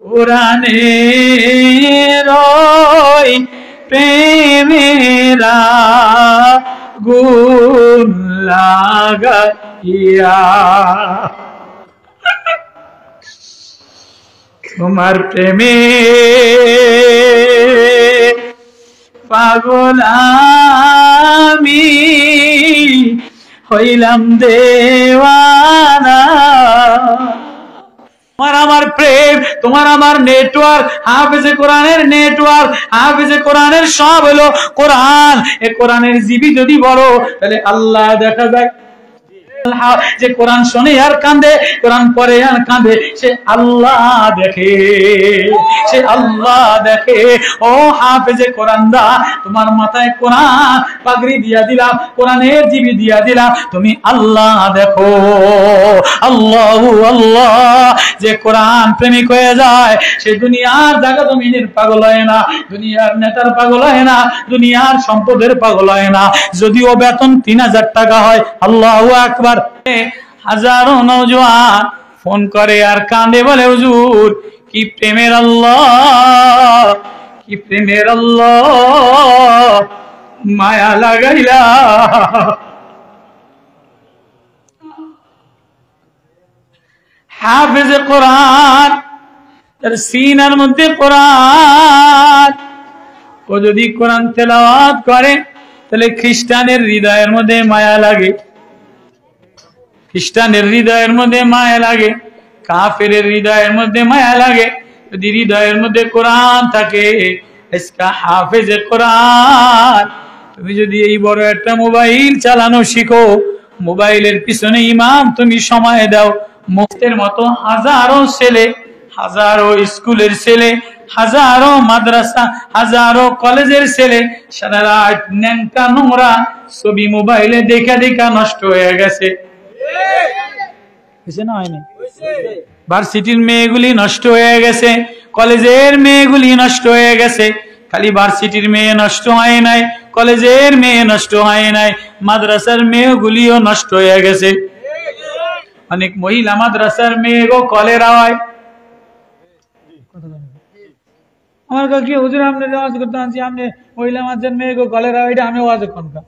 কোরআনের ওই প্রেমেরা গুণ লাগাইয়া তোমার প্রেমে পাগল আমি হইলাম দেওয়ানা। তোমার আমার প্রেম, তোমার আমার নেটওয়ার্ক, হাফেজে কোরআনের নেটওয়ার্ক, হাফেজে কোরআনের সব হলো কোরআন। এ কোরআনের জিবি যদি বড়, তাহলে আল্লাহ দেখা যায়। যে কোরআন শোনে আর কাঁদে, কোরআন পড়ে আর কাঁদে, সে আল্লাহ দেখে, সে আল্লাহ দেখে। ও হাফেজে কোরআন দা, তোমার মাথায় কোরআন পাগড়ি দিয়া দিলাম, কোরআনের জিবি দিয়া দিলাম, তুমি আল্লাহ দেখো। আল্লাহ আল্লাহ। যে কোরআন প্রেমিক হয়ে যায়, সে দুনিয়ার জায়গা জমিনের পাগল হয় না, দুনিয়ার নেতার পাগল হয় না, দুনিয়ার সম্পদের পাগল হয় না। যদিও বেতন 3000 টাকা হয়, আল্লাহু আকবার। হাজারো নওজোয়ান ফোন করে আর কাঁদে, বলে হুজুর কি প্রেমের আল্লাহ, কি প্রেমের আল্লাহ, মায়া লাগাইলা। হাফেজে কোরআন, তার সিনার মধ্যে কোরআন, ও যদি কোরআন তেলাওয়াত করে, তাহলে খ্রিস্টানের হৃদয়ের মধ্যে মায়া লাগে, খ্রিস্টানের হৃদয়ের মধ্যে মায়া লাগে, কাফেরের হৃদয়ের মধ্যে মায়া লাগে। যদি হৃদয়ের মধ্যে কোরআন থাকে, ইসকা হাফেজে কোরআন। তুমি যদি এই বড় একটা মোবাইল চালানো শিখো, মোবাইলের পিছনে ইমাম তুমি সময় দাও, মুফতের মতো হাজারো ছেলে, হাজারো স্কুলের ছেলে, হাজারো মাদ্রাসা, হাজারো কলেজের ছেলে সারা রাত ন্যাংটা নোংরা ছবি মোবাইলে দেখা দেখা নষ্ট হয়ে গেছে। ভার্সিটির মেয়েগুলি নষ্ট হয়ে গেছে, কলেজের মেয়েগুলি নষ্ট হয়ে গেছে। খালি ভার্সিটির মেয়ে নষ্ট হয় নাই, কলেজের মেয়ে নষ্ট হয় নাই, মাদ্রাসার মেয়েগুলিও নষ্ট হয়ে গেছে। অনেক মহিলা মাদ্রাসার মেয়েগো কলেরা হয়। আমার কাছে হুজুর আপনি নামাজ করতে আনছি, আপনি মহিলা মাদ্রাসার মেয়েগো কলেরা হয়, এটা আমি ওয়াজ কোনটা।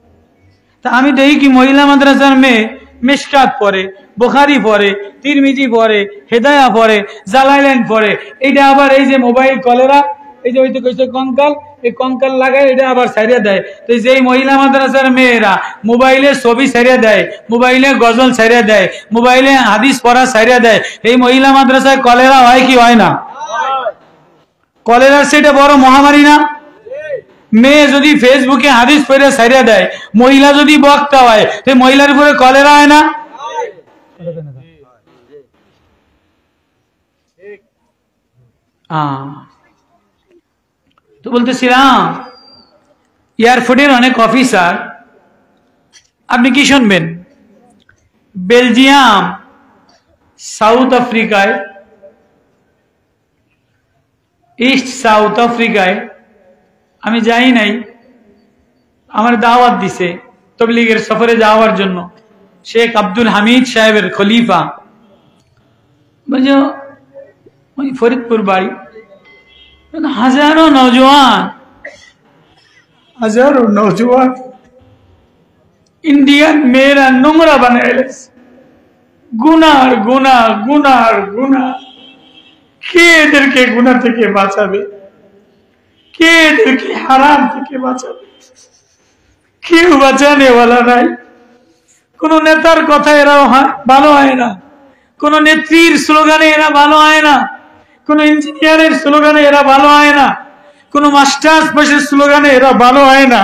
তা আমি দেখি কি মহিলা মাদ্রাসার মেয়ে মিশকাত পড়ে, বুখারী পড়ে, তিরমিজি পড়ে, হেদায়া পড়ে, জালালাইন পড়ে। এইটা আবার এই যে মোবাইল কলেরা, এই যে ওইটা কইছে কঙ্কাল, এই কঙ্কাল লাগায় এটা আবার ছাইড়া দেয়। তো যেই মহিলা মাদ্রাসার মেয়েরা মোবাইলে ছবি ছাইড়া দেয়, মোবাইলে গজল ছাইড়া দেয়, মোবাইলে হাদিস পড়া ছাইড়া দেয়, এই মহিলা মাদ্রাসায় কলেরা হয় কি হয় না? কলেরার সেটা বড় মহামারী না? মেয়ে যদি ফেসবুকে হাদিস পড়ে ছাইড়া দেয়, মহিলা যদি বক্তা হয়, তো মহিলার উপরে কলেরা হয় না? তো বলতেছিলাম, এয়ারফোর্টের অনেক অফিসার, আপনি কি শুনবেন, বেলজিয়াম, সাউথ আফ্রিকায়, ইস্ট সাউথ আফ্রিকায় আমি যাই নাই, আমার দাওয়াত দিছে তবলিগের সফরে যাওয়ার জন্য। শেখ আব্দুল হামিদ সাহেবের খলিফা, বুঝো ওই ফরিদপুর বাড়ি। হাজারো নওজোয়ান, হাজারো নওজোয়ান ইন্ডিয়ান মেয়েরা নোংরা বানায় গেছে, গুনার গুনা, গুনার গুনা। কে এদেরকে গুনাহ থেকে বাঁচাবে? কে এদেরকে হারাম থেকে বাঁচাবে? কেউ বাঁচানেওয়ালা নাই। কোন নেতার কথা এরা ভালো হয় না, কোন নেত্রীর স্লোগানে এরা ভালো হয় না, কোন ইঞ্জিনিয়ারের স্লোগানে এরা ভালো হয় না, কোন মাস্টার্স পাশের স্লোগানে এরা ভালো হয় না।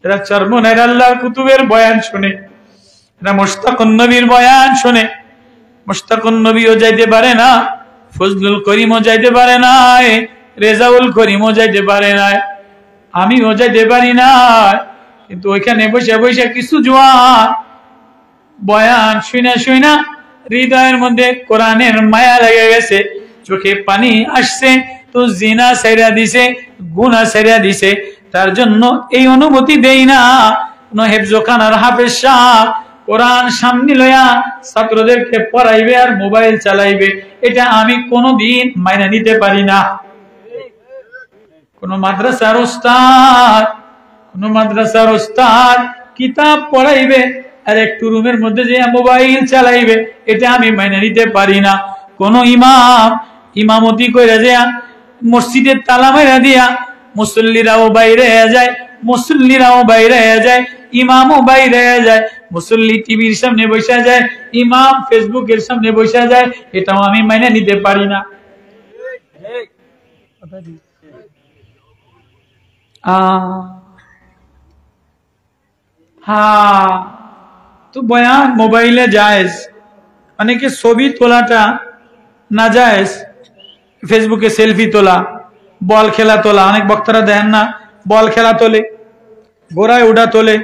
এরা চরমনের আল্লাহর কুতুবের বয়ান শুনে, এরা মুশতাকুন নবীর বয়ান শুনে। মুশতাকুন নবীও যাইতে পারে না, ফজলুল করিমও যাইতে পারে না, রেজাউল করিমও যাইতে পারে না, আমিও যাইতে পারি না। কিন্তু ওইখানে বসে বসে কিছু জোয়ান বয়ান শুনা শুনা হৃদয়ের মধ্যে কোরআনের মায়া লেগে গেছে, চোখে পানি আসছে, তো জিনা ছেড়ে দিছে, গুনাহ ছেড়ে দিছে। তার জন্য এই অনুভূতি দেই না কোন হেফজখানার হাফেজ সাহেব, কোরআন সামনে লয়া ছাত্রদেরকে পড়াইবে আর মোবাইল চালাইবে, এটা আমি কোনোদিন মাইনা নিতে পারি না। কোন মাদ্রাসার ওস্তাদ কিতাব পড়াইবে আর একটু রুমের মধ্যে যে মোবাইল চালাইবে, এটা আমি মাইনা নিতে পারি না। কোন ইমাম ইমামতি কইরা যে মসজিদের তালা মাইরা দিয়া মুসল্লিরাও বাইরে যায়, ইমামও বাইরে যায়, মুসল্লি টিভির সামনে বসে যায়, ইমাম ফেসবুকের সামনে বসে যায়, এটাও আমি মাইনা নিতে পারি না। হ্যাঁ, তো বয়ান মোবাইলে জায়েজ, অনেকে ছবি তোলাটা না জায়েজ, ফেসবুকে সেলফি তোলা, বল খেলা তোলা, অনেক বক্তারা দেন না বল খেলা তোলে, ঘোড়ায় উড়া তোলে,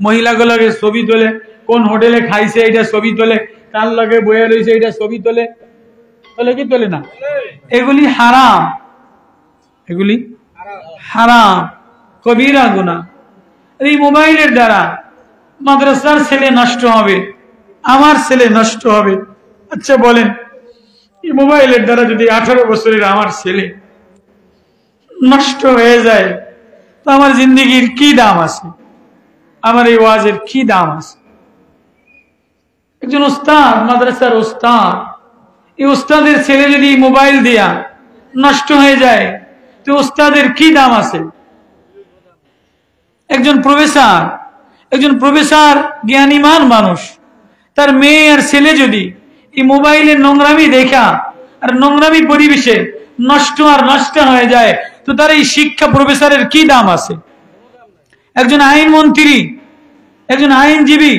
মহিলাগুলোকে ছবি তোলে, কোন হোটেলে খাইছে এটা ছবি তোলে, কার লগে বয়ে রয়েছে এটা ছবি তোলে, তোলে কি তোলে না? এগুলি হারাম, এগুলি হারাম, কবিরা গুনাহ। এই মোবাইলের দ্বারা মাদ্রাসার ছেলে নষ্ট হবে, আমার ছেলে নষ্ট হবে। আচ্ছা বলেন, এই মোবাইলের দ্বারা যদি 18 বছরের আমার ছেলে নষ্ট হয়ে যায়, তো আমার জিন্দেগির কি দাম আছে? আমার এই ওয়াজের কি দাম আছে? একজন ওস্তাদ, মাদ্রাসার ওস্তাদ, এই ওস্তাদের ছেলে যদি মোবাইল দিয়া নষ্ট হয়ে যায়, তো ওস্তাদের কি দাম আছে? একজন প্রফেসর জ্ঞানীমান মানুষ, তার মেয়ে আর ছেলে যদি এই মোবাইলের নোংরামি দেখা আর নোংরামি পরিবেশে নষ্ট হয়ে যায়, তো তার এই শিক্ষা প্রফেসরের কি দাম আছে? একজন আইনমন্ত্রী, একজন আইনজীবী,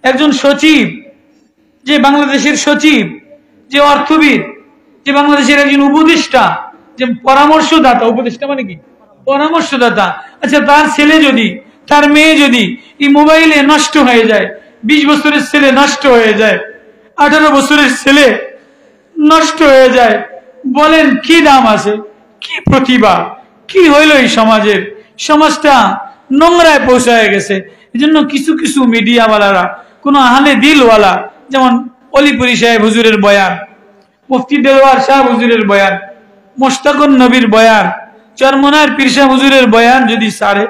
একজন সচিব, যে বাংলাদেশের সচিব, যে অর্থবিদ, যে বাংলাদেশের একজন উপদেষ্টা, যে পরামর্শদাতা, উপদেষ্টা মানে কি? পরামর্শদাতা। আচ্ছা, তার ছেলে যদি, তার মেয়ে যদি এই মোবাইলে নষ্ট হয়ে যায়, 20 বছরের ছেলে নষ্ট হয়ে যায়, 18 বছরের ছেলে নষ্ট হয়ে যায়, বলেন কি দাম আছে? কি প্রতিভা, কি হইল এই সমাজের? সমাজটা নোংরায় পৌঁছায় গেছে। এই জন্য কিছু কিছু মিডিয়াওয়ালারা, কোন আহলে দিলওয়ালা, যেমন অলিপুরি সাহেব হুজুরের বয়ান, মুফতি দেলোয়ার শাহ হুজুরের বয়ান, মোশতাকুন নবীর বয়ান, চরমনার পীর সাহেব হুজুরের বয়ান যদি সারে,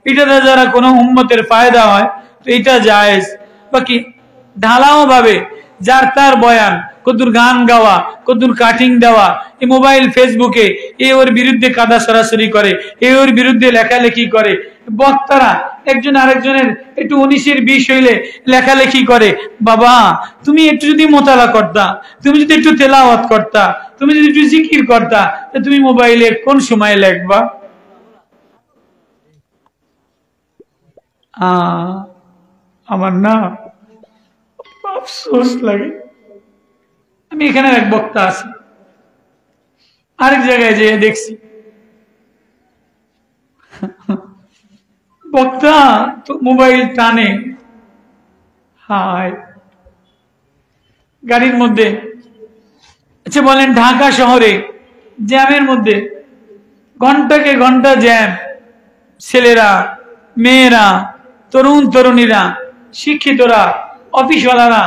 এটাতে যারা কোনো উম্মতের ফায়দা হয়, তো এটা জায়েজ। বাকি ঢালাও ভাবে যার তার বয়ান, কতদূর গান গাওয়া, কতদূর কাটিং দেওয়া, এই মোবাইল ফেসবুকে এ ওর বিরুদ্ধে কাদা সরাসরি করে, এ ওর বিরুদ্ধে লেখালেখি করে, বক্তারা একজন আরেকজনের একটু 19-এর 20 হইলে লেখালেখি করে। বাবা, তুমি একটু যদি মোতালা করতা, তুমি যদি একটু তেলাওয়াত করতা, তুমি যদি একটু জিকির করতা, তুমি মোবাইলে কোন সময় লেখবা? আমার না আফসোস লাগে। আমি এখানে এক বক্তা আছি, আরেক জায়গায় যেয়ে দেখছি বক্তা তো মোবাইল টানে, হায় গাড়ির মধ্যে। আচ্ছা বলেন, ঢাকা শহরে জ্যামের মধ্যে ঘন্টাকে ঘন্টা জ্যাম, ছেলেরা, মেয়েরা, তরুণ তরুণীরা, শিক্ষিতরা, অফিসওয়ালারা,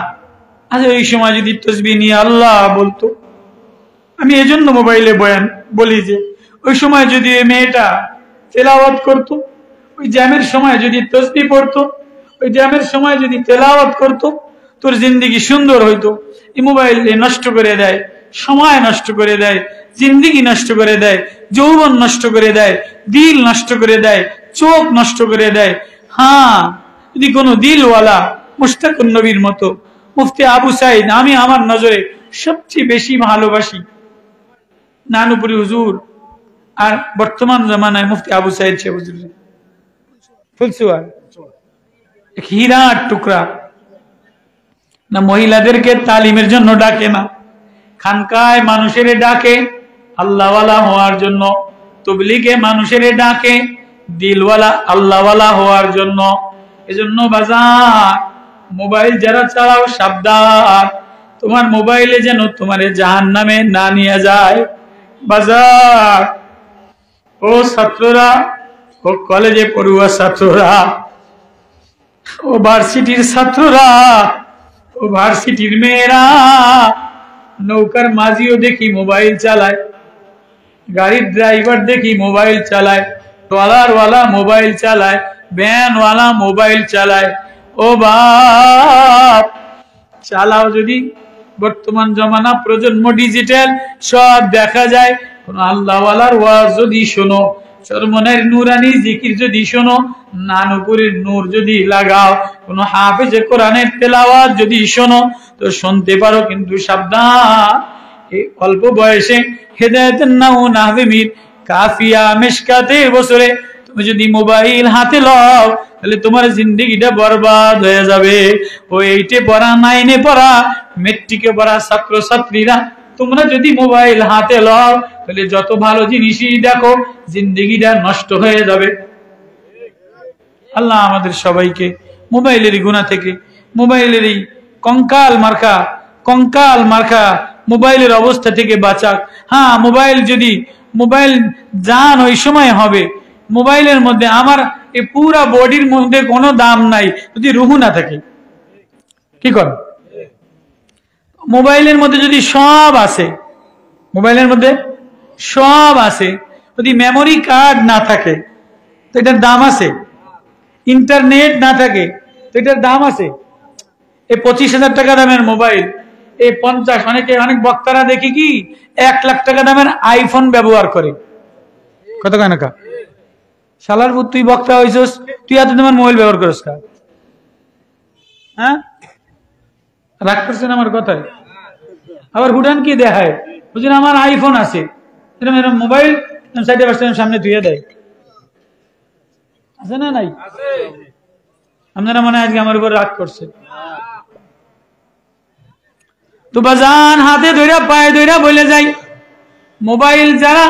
আচ্ছা ওই সময় যদি তসবিহ নিয়ে আল্লাহ বলতো, আমি এজন্য মোবাইলে বয়ান বলি যে ওই সময় যদি ওই মেয়েটা তেলাওয়াত করতো, ওই জ্যামের সময় যদি তসবিহ পড়তো, ওই জ্যামের সময় যদি তেলাওয়াত করতো, তোর জিন্দেগি সুন্দর হইতো। এই মোবাইল নষ্ট করে দেয়, সময় নষ্ট করে দেয়, জিন্দেগি নষ্ট করে দেয়, যৌবন নষ্ট করে দেয়, দিল নষ্ট করে দেয়, চোখ নষ্ট করে দেয়। হ্যাঁ, যদি কোনো দিলওয়ালা মুশতাকুন নবীর মতো, মুফতি আবু সাইদ, আমি আমার নজরে সবচেয়ে বেশি ভালোবাসি নানুপুরি হুজুর, আর বর্তমান জামানায় মুফতি আবু সাইদ সাহেব হুজুর, ফুলসুয়ার হীরার টুকরা না। মহিলাদেরকে তালিমের জন্য ডাকে না, খানকায় মানুষের ডাকে আল্লাহওয়ালা হওয়ার জন্য, তবলিগে মানুষের ডাকে দিলওয়ালা আল্লাহওয়ালা হওয়ার জন্য। এজন্য বাজার মোবাইল যারা চালাও সাবধান, তোমার মোবাইলে যেন তোমার জাহান্নামে না নিয়ে যায়। বাজার ও ছাত্ররা, ও কলেজে পড়ুয়া ছাত্ররা, ও ভার্সিটির ছাত্ররা, ও ভার্সিটির মেয়েরা, নৌকার মাঝিও দেখি মোবাইল চালায়, গাড়ির ড্রাইভার দেখি মোবাইল চালায়, ট্রলারওয়ালা মোবাইল চালায়, ভ্যানওয়ালা মোবাইল চালায়। ও বাপ, চালাও যদি, বর্তমান জমানা প্রজন্ম ডিজিটাল, সব দেখা যায়। কোন আল্লাহওয়ালার ওয়াজ যদি শোনো, চরমনের নুরানি জিকির যদি শোনো, নানুপুরের নূর যদি লাগাও, কোন হাফেজে কোরআনের তেলাওয়াত যদি শোনো, তো শুনতে পারো, কিন্তু সাবধান, এই অল্প বয়সে হেদায়েতের নাও নাহবিমির কাফিয়া মিশকাতের বছরে তুমি যদি মোবাইল হাতে লও, তাহলে তোমার জিন্দেগিটা বরবাদ হয়ে যাবে। ও 8-এ পড়া, 9-এ পড়া, মেট্রিকে পড়া ছাত্র ছাত্রীরা, তোমরা যদি মোবাইল হাতে লও, তাহলে যত ভালো জিনিসই দেখো, জিন্দেগিটা নষ্ট হয়ে যাবে। আল্লাহ আমাদের সবাইকে মোবাইলের গুনাহ থেকে, মোবাইলের এই কঙ্কাল মার্কা মোবাইলের অবস্থা থেকে বাঁচাক। হ্যাঁ, মোবাইল যদি, মোবাইল জান ওই সময় হবে, মোবাইলের মধ্যে আমার এই পুরা বডির মধ্যে কোনো দাম নাই যদি রুহু না থাকে। কি কর, মোবাইলের মধ্যে যদি সব আছে, মোবাইলের মধ্যে সব আছে, যদি মেমোরি কার্ড না থাকে তো এটার দাম আছে, ইন্টারনেট না থাকে তো এটার দাম আছে। এই 25,000 টাকা দামের মোবাইল, এই 50, অনেক বক্তারা দেখি কি 1 লাখ টাকা দামের আইফোন ব্যবহার করে। কত কানাকা শালার পুত, তুই বক্তা হইছস, তুই এত দামের মোবাইল ব্যবহার করিস কা? হ্যাঁ, রাগ করছেন আমার কথায়? আবার হুডান কি দেখায়, বুঝলেন আমার আইফোন আছে, এরকম এরকম মোবাইল সাইডে বাসটার সামনে ধুয়ে দেয়, আছে না নাই? আপনারা মনে হয় আজকে আমার উপর রাগ করছে। তো বাজান, হাতে ধইরা পায়ে ধইরা বলে যাই, মোবাইল যারা,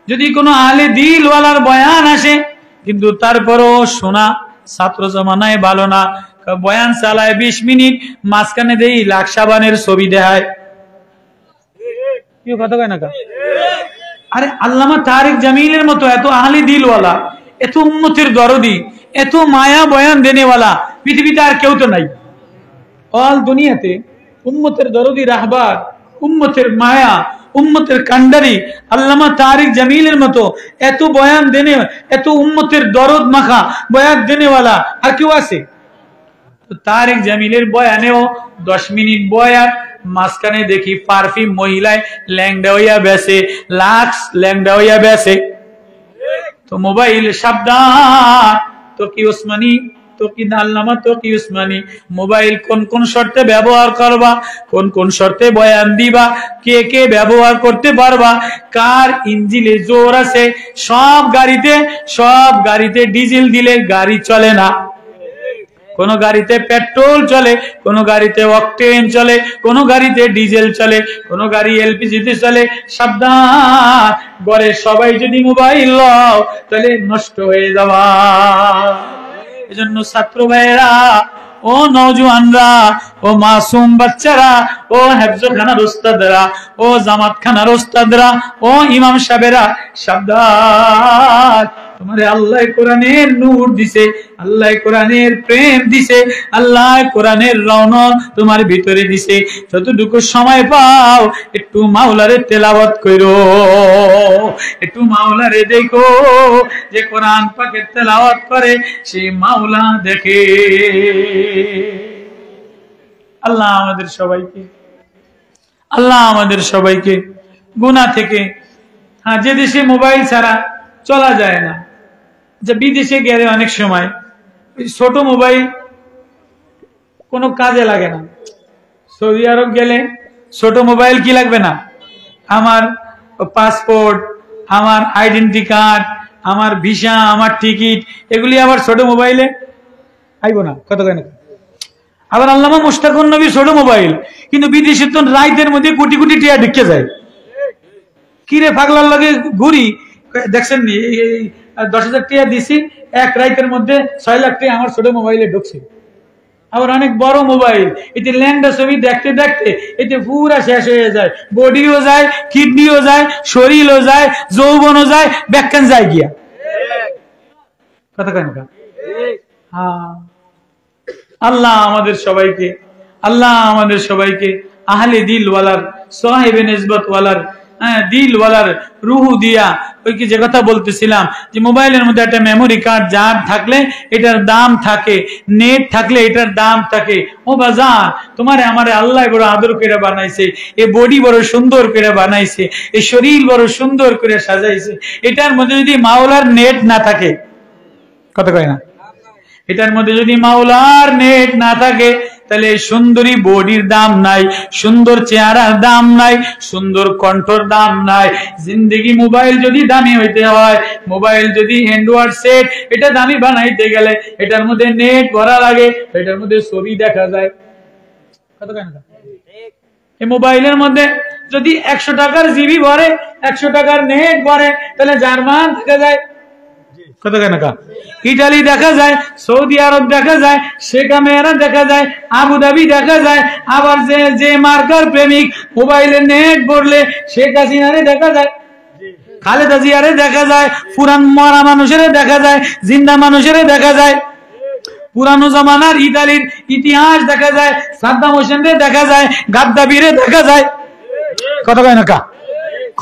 যদি কোনো আলে দিলওয়ালার বয়ান আসে, কিন্তু তারপরও শোনা ছাত্র জমানায় ভালো না। বয়ান চালায় 20 মিনিট, মাঝখানে দেই লাখ সাবানের ছবি দেখায়। কি কথা কয় না? আরে আল্লামা তারিক জামিলের মতো এত আহলে দিলওয়ালা, এত উম্মতের দরদি, এত মায়া বয়ান দেনেওয়ালা পৃথিবীতে আর কেউ তো নাই। অল দুনিয়াতে উম্মতের দরদি রাহবার, উম্মতের মায়া, উম্মতের কান্ডারি আল্লামা তারিক জামিলের মতো এত বয়ান দেনে, এত উম্মতের দরদ মাখা বয়ান দেনেওয়ালা আর কেউ আছে? তারিক জামিলের বয়ানেও 10 মিনিট বয়ান, মাঝখানে দেখি পারফিউম মহিলায় ল্যাংডা হইয়া বেসে, লাক্স ল্যাংডা হইয়া বেসে। তো মোবাইল সাবধান, তো কি ওসমানী, তো কি আল্লামা, তো কি উসমানী, মোবাইল কোন কোন শর্তে ব্যবহার করবা, কোন কোন শর্তে বয়ান দিবা, কে কে ব্যবহার করতে পারবা, কার ইঞ্জিনে জোর আছে। সব গাড়িতে ডিজেল দিলে গাড়ি চলে না। কোন গাড়িতে পেট্রোল চলে, কোন গাড়িতে অকটেন চলে, কোন গাড়িতে ডিজেল চলে, কোন গাড়ি এলপিজিতে চলে। সাবধান, ঘরে সবাই যদি মোবাইল লও তাহলে নষ্ট হয়ে যাবা। এজন্য ছাত্র ভাইয়েরা, ও নওজোয়ানরা, ও মাসুম বাচ্চারা, ও হেফজখানার ওস্তাদরা, ও জামাত খানার ওস্তাদরা, ও ইমাম সাহেবেরা, সাবধান। তোমারে আল্লাহ কোরআনের নূর দিছে, আল্লাহ কোরআনের প্রেম দিছে, আল্লাহ কোরআনের রওনক তোমার ভিতরে দিছে। যতটুকু সময় পাও একটু মাওলারে তেলাওয়াত করো, একটু মাওলারে দেখো। যে কোরআন পাকের তেলাওয়াত করে সে মাওলা দেখে। আল্লাহ আমাদের সবাইকে গুনাহ থেকে, হ্যাঁ, যে দেশে মোবাইল ছাড়া চলা যায় না, যে বিদেশে গেলে অনেক সময় ছোট মোবাইল কোনো কাজে লাগে না। সৌদি আরব গেলে ছোট মোবাইল কি লাগবে না, আমার পাসপোর্ট, আমার আইডেন্টি কার্ড, আমার ভিসা, আমার টিকিট, এগুলি আবার ছোট মোবাইলে আইব না। কত কেন আবার আল্লামা মুশতাকুর নবী ছোট মোবাইল, কিন্তু বিদেশে তো রাইতের মধ্যে কোটি কোটি টিয়া ঢুকে যায়। কিরে পাগলার লাগে ঘুরি, দেখছেন নি 10,000 টাকা দিছি, এক রাইতের মধ্যে 6 লাখ টাকা আমার ছোট মোবাইলে ঢুকছে। আবার অনেক বড় মোবাইল, এতে ল্যাংডা ছবি দেখতে দেখতে এতে পুরা শেষ হয়ে যায়, বডিও যায়, কিডনিও যায়, শরীরও যায়, যৌবনও যায়, ব্যাখ্যান যায় গিয়া। কথা কেন? হ্যাঁ, আল্লাহ আমাদের সবাইকে আহলে দিল ওয়ালার, সাহেবে নিসবত ওয়ালার, দিল ওয়ালার রুহু দিয়া, ওই কি যে কথা বলতেছিলাম যে মোবাইলের মধ্যে একটা মেমোরি কার্ড যার থাকলে এটার দাম থাকে, নেট থাকলে এটার দাম থাকে। ও বাজান, তোমারে আমারে আল্লাহ বড় আদর করে বানাইছে, এ বডি বড় সুন্দর করে বানাইছে, এ শরীর বড় সুন্দর করে সাজাইছে। এটার মধ্যে যদি মাওলার নেট না থাকে, কথা কয় না, এটার মধ্যে যদি মাওলার নেট না থাকে তাহলে সুন্দরী বডির দাম নাই, সুন্দর চেহারার দাম নাই, সুন্দর কণ্ঠর দাম নাই। জিন্দগি মোবাইল যদি দামি হইতে হয়, মোবাইল যদি অ্যান্ড্রয়েড সেট এটা দামি বানাইতে গেলে এটার মধ্যে নেট ভরা লাগে, এটার মধ্যে ছবি দেখা যায়। কত কেন এই মোবাইলের মধ্যে যদি 100 টাকার জিবি ভরে, 100 টাকার নেট ভরে, তাহলে জার্মান দেখা যায়, কত কেন ইটালি দেখা যায়, সৌদি আরব দেখা যায়, শেখ মেয়েরা দেখা যায়, আবুধাবি দেখা যায়। আবার যে মার্কার প্রেমিক মোবাইলে নেট ভরলে শেখ হাসিনারে দেখা যায়, খালেদা জিয়ারে দেখা যায়, পুরান মরা মানুষের দেখা যায়, জিন্দা মানুষের দেখা যায়, পুরানো জমানার ইতালির ইতিহাস দেখা যায়, সাদ্দাম হোসেনরে দেখা যায়, গাদ্দাফিরে দেখা যায়। কত কেন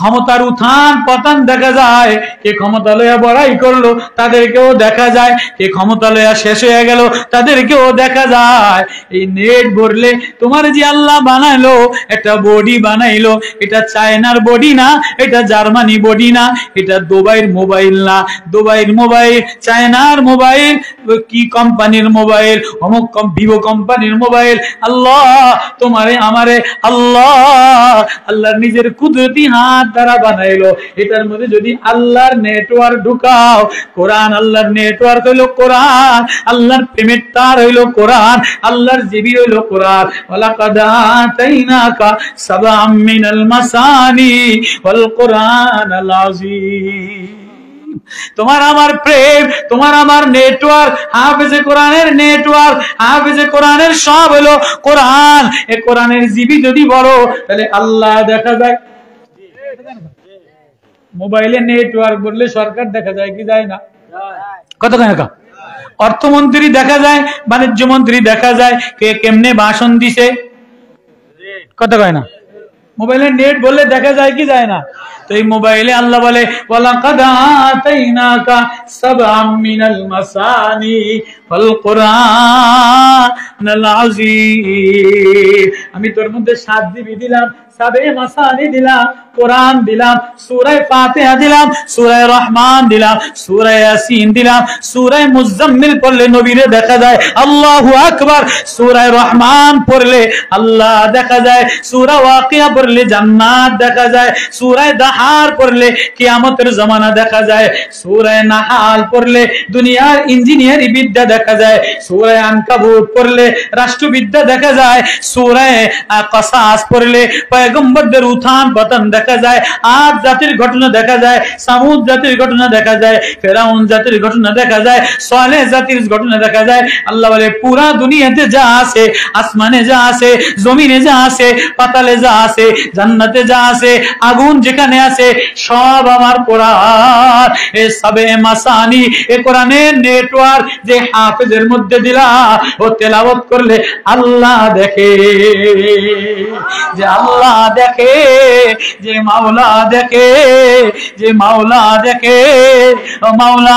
ক্ষমতার উত্থান পতন দেখা যায়, কে ক্ষমতা লয়া বড়াই করলো তাদেরকেও দেখা যায়, কে ক্ষমতা লয়া শেষ হয়ে গেল তাদেরকেও দেখা যায়। এই নেট ভরলে তোমার যে আল্লাহ বানাইলো, একটা বডি বানাইলো, এটা চায়নার বডি না, এটা জার্মানি বডি না, এটা দুবাইয়ের মোবাইল না, দুবাইয়ের মোবাইল, চায়নার মোবাইল, কি কোম্পানির মোবাইল, অমুক ভিভো কোম্পানির মোবাইল। আল্লাহ তোমারে আমারে আল্লাহর নিজের কুদরতি হাত দ্বারা বানাইলো। এটার মধ্যে যদি আল্লাহর নেটওয়ার্ক ঢুকাও, কোরআন আল্লাহর নেটওয়ার্ক হইলো কোরআন, আল্লাহর পেমেন্ট তার হইলো কোরআন, আল্লাহর জিবি হইলো কোরআন। ওয়ালাকাদ আতাইনাকা সাবআম মিনাল মাসানি ওয়াল কোরআনাল আযীম। তোমার আমার প্রেম, তোমার আমার নেটওয়ার্ক, হাফেজে কোরআনের নেটওয়ার্ক, হাফেজে কোরআনের সব হলো কোরআন। এ কোরআনের জিবি যদি বড়, তাহলে আল্লাহ দেখা যায়। মোবাইলে নেটওয়ার্ক বললে সরকার দেখা যায় কি যায় না? কত টাকা অর্থমন্ত্রী দেখা যায়, বাণিজ্য মন্ত্রী দেখা যায়, কে কেমনে ভাষণ দিছে, কত কয় না? মোবাইলে নেট বললে দেখা যায় কি যায় না? তো এই মোবাইলে আল্লাহ বলে ওয়ালাকাদ আতাইনাকা সাবআম মিনাল মাসানি ওয়াল কোরআনাল আযীম। আমি তোর মধ্যে 7 জিবি দিলাম, 7 মাসানি দিলাম, কোরআন দিলাম, সূরা ফাতিহা দিলাম, সূরা রহমান দিলাম, সূরা ইয়াসিন দিলাম। সূরা মুজাম্মিল পড়লে নবীরে দেখা যায়, আল্লাহু আকবার। সূরা রহমান পড়লে আল্লাহ দেখা যায়, সূরা ওয়াকিয়া পড়লে জান্নাত দেখা যায়, সূরা দাহার পড়লে কিয়ামতের জামানা দেখা যায়, সূরা নাহাল পড়লে দুনিয়ার ইঞ্জিনিয়ারি বিদ্যা দেখা যায়, সূরা আনকাবুত পড়লে রাষ্ট্রবিদ্যা দেখা যায়, সূরা কাসাস পড়লে পয়গম্বরদের উত্থান পতন দেখা যায়, আদ জাতির ঘটনা দেখা যায়, সামুদ জাতির ঘটনা দেখা যায়, ফেরাউন জাতির ঘটনা দেখা যায়, সালেহ জাতির ঘটনা দেখা যায়। আল্লাহ বলে পুরা দুনিয়াতে যা আছে, আসমানে যা আছে, জমিনে যা আছে, পাতালে যা আছে, জান্নাতে যা আছে, আগুন যেখানে আছে, সব আমার কোরআন। এ সবে মাসানি, এ কোরআনের নেটওয়ার্ক যে হাফেজের মধ্যে দিলা, ও তেলাওয়াত করলে আল্লাহ দেখে, যে আল্লাহ দেখে, যে মাওলা দেখে, যে মাওলা দেখে, ও মাওলা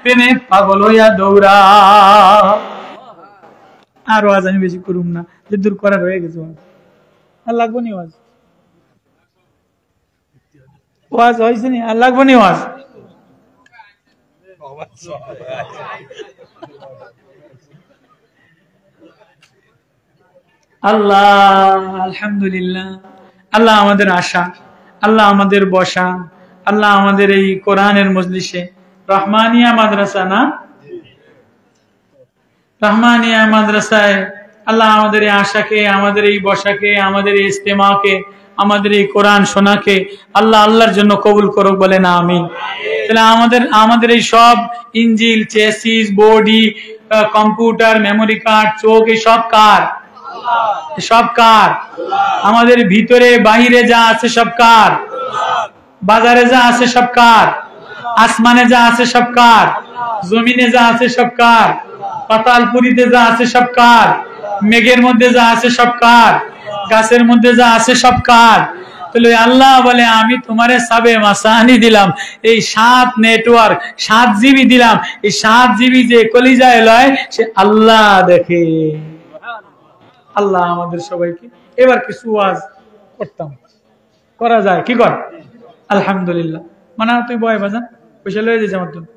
প্রেমে পাগল হইয়া দৌড়া। আর ওয়াজ আমি বেশি করুম না, যে দূর করার হয়ে গেছে। আর লাগবো নি ওয়াজ, ওয়াজ হয়েছে নি, আর লাগবো নি ওয়াজ। আল্লাহ আলহামদুলিল্লাহ, আল্লাহ আমাদের আশা, আল্লাহ আমাদের বসা, আল্লাহ আমাদের এই কোরআনের মজলিসে, রহমানিয়া মাদ্রাসা না, রহমানিয়া মাদ্রাসায় আল্লাহ আমাদের এই আশাকে, আমাদের এই বসাকে, আমাদের এই ইস্তেমাকে, আমাদের এই কোরআন শোনাকে আল্লাহ আল্লাহর জন্য কবুল করুক, বলে না আমিন। তাহলে আমাদের এই সব engine, chassis, body, computer, memory card, চোখ, এই সব কার? সব কার? আমাদের ভিতরে বাহিরে যা আছে সব কার? বাজারে যা আছে সব কার? আসমানে যা আছে সব কার? জমিনে যা আছে সব কার? পাতালপুরীতে যা আছে সব কার? মেঘের মধ্যে যা আছে সব কার? গাছের মধ্যে যা আছে সব কার? তাহলে আল্লাহ বলে আমি তোমারে সাবে মাসানি দিলাম, এই 7 নেটওয়ার্ক 7 জিবি দিলাম, এই 7 জিবি যে কলিজায় লয় সে আল্লাহ দেখে। আল্লাহ আমাদের সবাইকে। এবার কিছু ওয়াজ করতাম, করা যায় কি কর? আলহামদুলিল্লাহ। মানে তুই বয় বাজান পয়সা লয়ে যাচ্ছে আমার তুমি,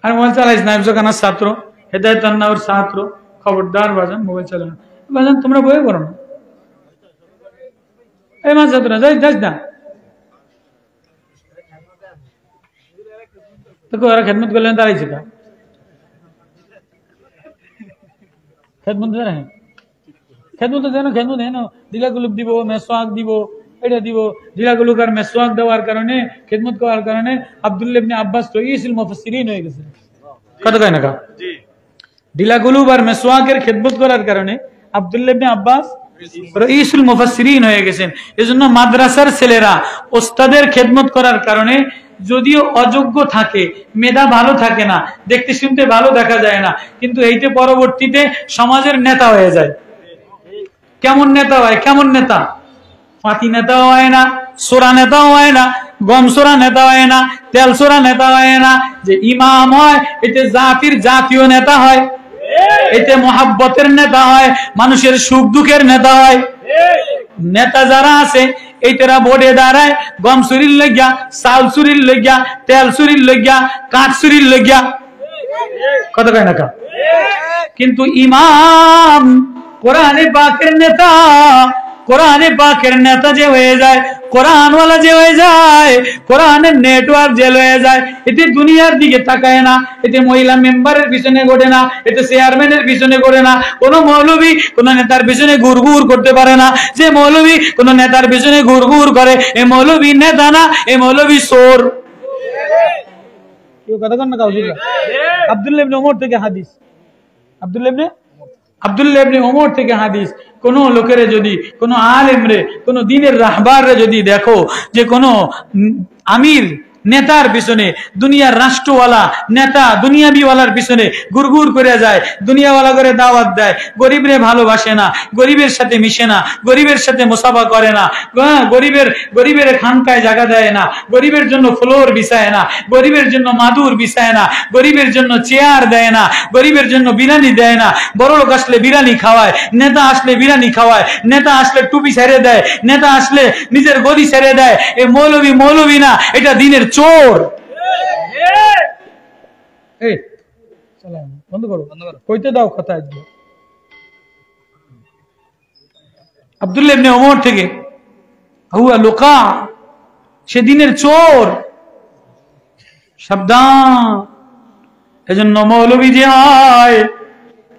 আর মোবাইল চালাইস না, কানার ছাত্র হেদায়ত আন্নাওর ছাত্র, খবরদার বাজান মোবাইল চালায় না। বাজান তোমরা বয়ে করো না, এই মা ছাত্র যাই যাস না তো ওরা খেদমত করলেন দাঁড়াইছে কা খেদমত জানে, খেদমত জানো, খেদমত হেন দিলা গুলুক দিব, মেসওয়াক দিব, এটা দিব। দিলা গুলুক আর মেসওয়াক দেওয়ার কারণে, খেদমত করার কারণে আব্দুল্লাহ ইবনে আব্বাস রাইসুল মুফাসসিরিন হয়ে গেছে। কত কয় না কা? জি। দিলা গুলুক আর মেসওয়াকের খেদমত করার কারণে আব্দুল্লাহ ইবনে আব্বাস রাইসুল মুফাসসিরিন হয়ে গেছেন। এজন্য মাদ্রাসার ছেলেরা ওস্তাদের খেদমত করার কারণে যদিও অযোগ্য থাকে, মেধা ভালো থাকে না, দেখতে শুনতে ভালো দেখা যায় না, কিন্তু এইতে পরবর্তীতে সমাজের নেতা হয়ে যায়। কেমন নেতা হয়? কেমন নেতা? ফাঁতি নেতাও হয় না, সোরা নেতাও হয় না, গম সোরা নেতা হয় না, তেল সোরা নেতা হয় না। যে ইমাম হয় এতে জাতির জাতীয় নেতা হয়, এতে মহাব্বতের নেতা হয়, মানুষের সুখ দুঃখের নেতা হয়। নেতা যারা আছে এই তারা বোর্ডে দাঁড়ায় গম চুরির লইয়া, চাল চুরির লইয়া, তেল চুরির লইয়া, কাঠ চুরির লইয়া। কত কয় না? কিন্তু ইমাম কোরআনে পাকের নেতা, কোরআনে পাকের নেতা যে হয়ে যায়, কোরআনওয়ালা যে হয়ে যায়, কোরআনের নেটওয়ার্ক যে হয়ে যায়, এতে দুনিয়ার দিকে তাকায় না, এতে মহিলা মেম্বারের পিছনে ঘটে না, এতে চেয়ারম্যানের পিছনে ঘটে না। কোন মৌলবী কোন নেতার পিছনে ঘুরঘুর করতে পারে না। যে মৌলবী কোন নেতার পিছনে ঘুরঘুর করে এ মৌলবী নেতা না, এ মৌলবী চোর। কেউ কথা কন না কাউকে। আব্দুল্লাহ ইবনে ওমর থেকে হাদিস, আব্দুল্লাহ ইবনে ওমর থেকে হাদিস, কোন লোকের যদি, কোন আলেমরে, কোন দ্বীনের রাহবারে যদি দেখো যে কোন আমির নেতার পিছনে, দুনিয়ার রাষ্ট্রওয়ালা নেতা দুনিয়াবিওয়ালার পিছনে গুড়গুড় করে যায়, দুনিয়াওয়ালা করে দাওয়াত দেয়, গরিবরে ভালোবাসে না, গরিবের সাথে মিশে না, গরিবের সাথে মুসাফা করে না, গরিবের খানকায় জায়গা দেয় না, গরিবের জন্য ফ্লোর বিছায় না, গরিবের জন্য মাদুর বিছায় না, গরিবের জন্য চেয়ার দেয় না, গরিবের জন্য বিরিয়ানি দেয় না। বড় লোক আসলে বিরিয়ানি খাওয়ায়, নেতা আসলে বিরিয়ানি খাওয়ায়, নেতা আসলে টুপি ছেড়ে দেয়, নেতা আসলে নিজের গদি ছেড়ে দেয়। এ মৌলবী না, এটা দ্বীনের চোর। বন্ধ করো, কইতে দাও কথা। আব্দুল্লাহ ইবনে ওমর থেকে, হুয়া লুকা, সে দ্বীনের চোর। সাবধান। এজন্য মৌলবী যে হয়,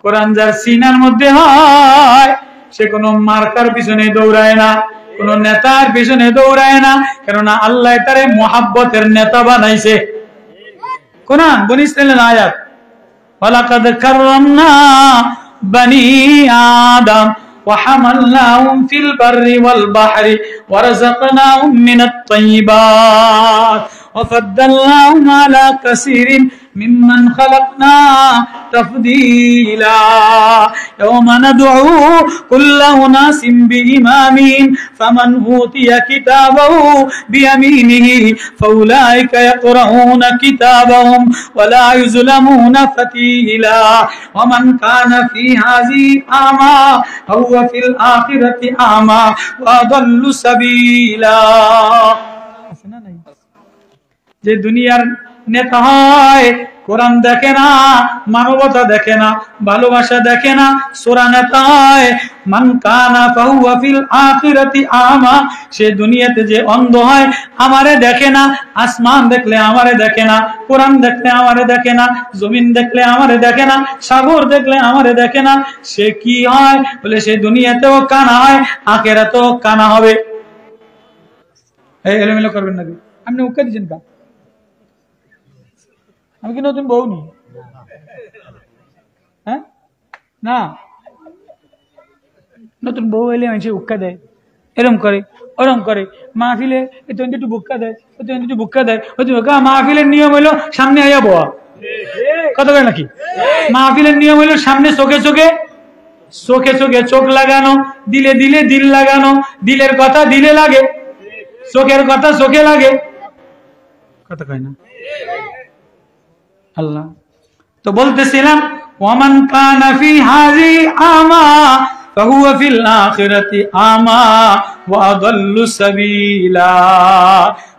কোরআন যার সিনার মধ্যে হয়, সে কোনো মার্কার পিছনে দৌড়ায় না, কোন নেতার পিছনে দৌড়ায় না, কেননা আল্লাহ তারে মুহাব্বতের নেতা বানাইছে। কোরআন বনী ইসরাঈলের আয়াত, ওয়ালাকাদ কাররামনা বনী আদম ওয়া হামালনাহুম ফিল বাররি ওয়াল বাহরি ওয়া রাযাকনাহুম মিনাত তাইয়্যিবাত ওয়া ফাদ্দালনাহুম আলা কাসীরিন মিম্মান খালাকনা তাফদীলা ইয়াওমা নাদউ কুল্লা উনাসিন বিইমামিহিম ফামান উতিয়া কিতাবাহু বিয়ামিনিহি ফাউলাইকা ইয়াকরাউনা কিতাবাহুম ওয়া লা ইউযলামুনা ফাতীলা ওয়া মান কানা ফী হাযিহি আমা হুয়া ফিল আখিরাতি আমা ওয়া আদাল্লু সাবিলা। যে দুনিয়ার নেতা হয়, কোরআন দেখে না, মানবতা দেখে না, ভালোবাসা দেখে না, সূরা নেতা হয়। মান কানা ফাহুয়া ফিল আখিরাতি আমা, সে দুনিয়াতে যে অন্ধ হয়, আমারে দেখে না, আসমান দেখলে আমারে দেখে না, কোরআন দেখলে আমারে দেখে না, জমিন দেখলে আমারে দেখে না, সাগর দেখলে আমারে দেখে না, সে কি হয় বলে সে দুনিয়াতেও কানা হয়, আখিরাতেও কানা হবে। এই এলোমেলো করবেন নাকি? আপনি উক্কা দিচ্ছেন কা? আমি কি নতুন বউ নি? হ্যাঁ না, নতুন বউ এলে মানুষ উক্কা দেয়, এরম করে ওরম করে। মাহফিলে একটু বুক্কা দেয়, একটু বুক্কা দেয়। মাহফিলের নিয়ম হলো সামনে আইয়া বয়া, কথা বলে নাকি? মাহফিলের নিয়ম হলো সামনে চোখে চোখে চোখ লাগানো, দিলে দিলে দিল লাগানো, দিলের কথা দিলে লাগে, চোখের কথা চোখে লাগে। কথা কয় না? আল্লাহ তো বলতেছিলাম, ওয়ামান কানা ফি হাযি আমা ফাহুয়া ফিল আখিরাতি আমা ওয়া আদাল্লু সাবিলা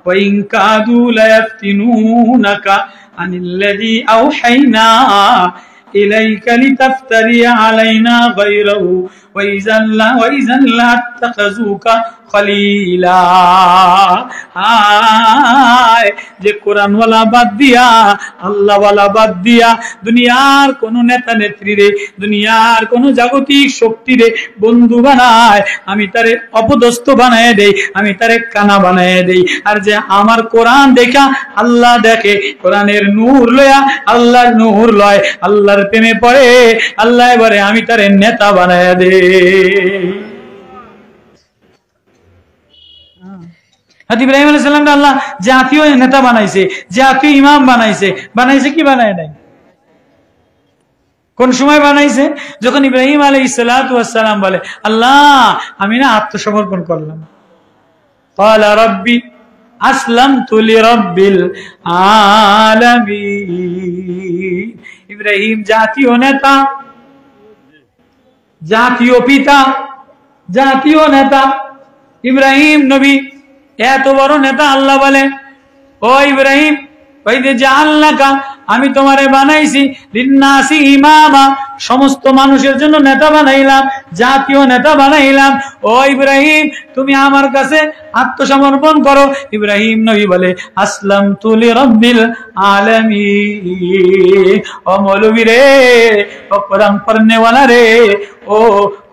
ওয়া ইন কাদু লায়াফতিনুনাকা আনিল্লাযী আওহাইনা ইলাইকা লিতাফতারি আলাইনা গায়রাহু ওয়া ইযান লা আত্তাখাযুকা খলিলা। হায় যে কোরআনওয়ালা বাদ দিয়া, আল্লাহওয়ালা বাদ দিয়া দুনিয়ার কোন নেতা নেত্রীরে, দুনিয়ার কোন জাগতিক শক্তিরে বন্ধু বানায়, আমি তারে অপদস্থ বানায় দেই, আমি তারে কানা বানায় দেই। আর যে আমার কোরআন দেখা আল্লাহ দেখে, কোরআনের নূর লয়া আল্লাহর নূর লয়, আল্লাহর প্রেমে পড়ে, আল্লাহ এবারে আমি তারে নেতা বানায় দেই। ইব্রাহিম আলাইহিস সালাম আল্লাহ জাতীয় নেতা বানাইছে, জাতীয় ইমাম বানাইছে। বানাইছে কি বানায় নাই? কোন সময় বানাইছে? যখন ইব্রাহিম আলাইহিস সালাতু ওয়াস সালাম বলে, আল্লাহ আমি না আত্মসমর্পণ করলাম। ক্বালা রাব্বি আসলামতু লিরাব্বিল আলামিন। ইব্রাহিম জাতীয় নেতা, জাতীয় পিতা, জাতীয় নেতা। ইব্রাহিম নবী এত বড় নেতা। আল্লাহ বলে, ও ইব্রাহিম, ওই যে জাআলনাকা, আমি তোমারে বানাইছি লিন্নাসি ইমামা, সমস্ত মানুষের জন্য নেতা বানাইলাম, জাতীয় নেতা বানাইলাম। ও ইব্রাহিম, তুমি আমার কাছে আত্মসমর্পণ করো। ইব্রাহিম নবী বলে, আসলামতু লিরাব্বিল আলামিন। ও মৌলবী রে, ও কোরআন পড়নেওয়ালা রে, ও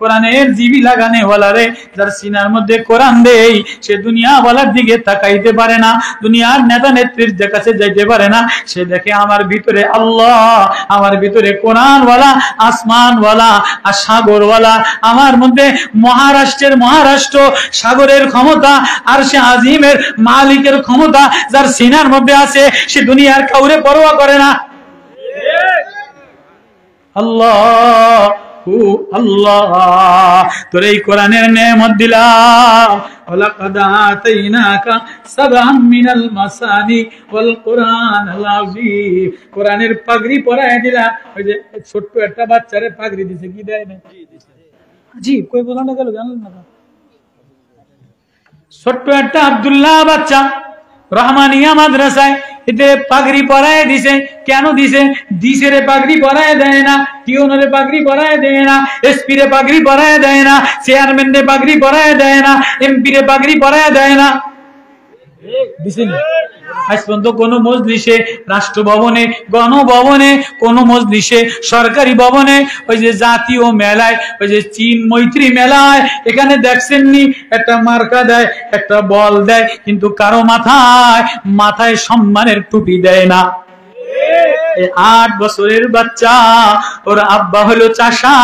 কোরআনের জিবি লাগানেওয়ালা রে, যার সিনার মধ্যে কোরআন দেই, সে দুনিয়া ওয়ালার দিকে তাকাইতে পারে না, দুনিয়ার নেতা নেত্রীর কাছে যাইতে পারে না। সে দেখে আমার ভিতরে আল্লাহ, আমার ভিতরে কোরআনওয়ালা, আসমানওয়ালা আর সাগরওয়ালা, আমার মধ্যে মহারাষ্ট্রের মহারাষ্ট্র, সাগরের ক্ষমতা আর সে আজিমের মালিকের ক্ষমতা যার সিনার মধ্যে আছে, সে দুনিয়ার কাউরে পরোয়া করে না। আল্লাহ আল্লাহ, তোর এই কোরআনের নেয়ামত দিলাম। ওয়ালাকাদ আতাইনাকা সাবআম মিনাল মাসানি ওয়াল কুরআনাল আযীম। কোরআনের পাগড়ি পরায় দিলা। ওই যে ছোট্ট একটা বাচ্চারে পাগড়ি দিছে, কি দেয় না? জি, কই বলানো গেল জানেন না? ছোট্ট একটা আব্দুল্লাহ বাচ্চা রহমানিয়া মাদ্রাসায় এতে পাগড়ি পরায় দিছে। কেন দিছে? দিছে রে পাগড়ি পরায় দেয় না, টিউনরে পাগড়ি পরায় দেয় না, এসপি রে পাগড়ি পরায় দেয় না, চেয়ারম্যান রে পাগড়ি পরায় দেয় না, এমপি রে পাগড়ি পরায় দেয় না। দিছে না? আজ পর্যন্ত কোন মজলিসে, রাষ্ট্রভবনে, গণভবনে, কোন মজলিসে, সরকারি ভবনে, ওই যে জাতীয় মেলায়, ওই যে চীন মৈত্রী মেলায়, এখানে দেখছেননি একটা মার্কা দেয়, একটা বল দেয়, কিন্তু কারো মাথায় সম্মানের টুপি দেয় না। 8 বছরের বাচ্চা, ওর আব্বা হলো চাষা,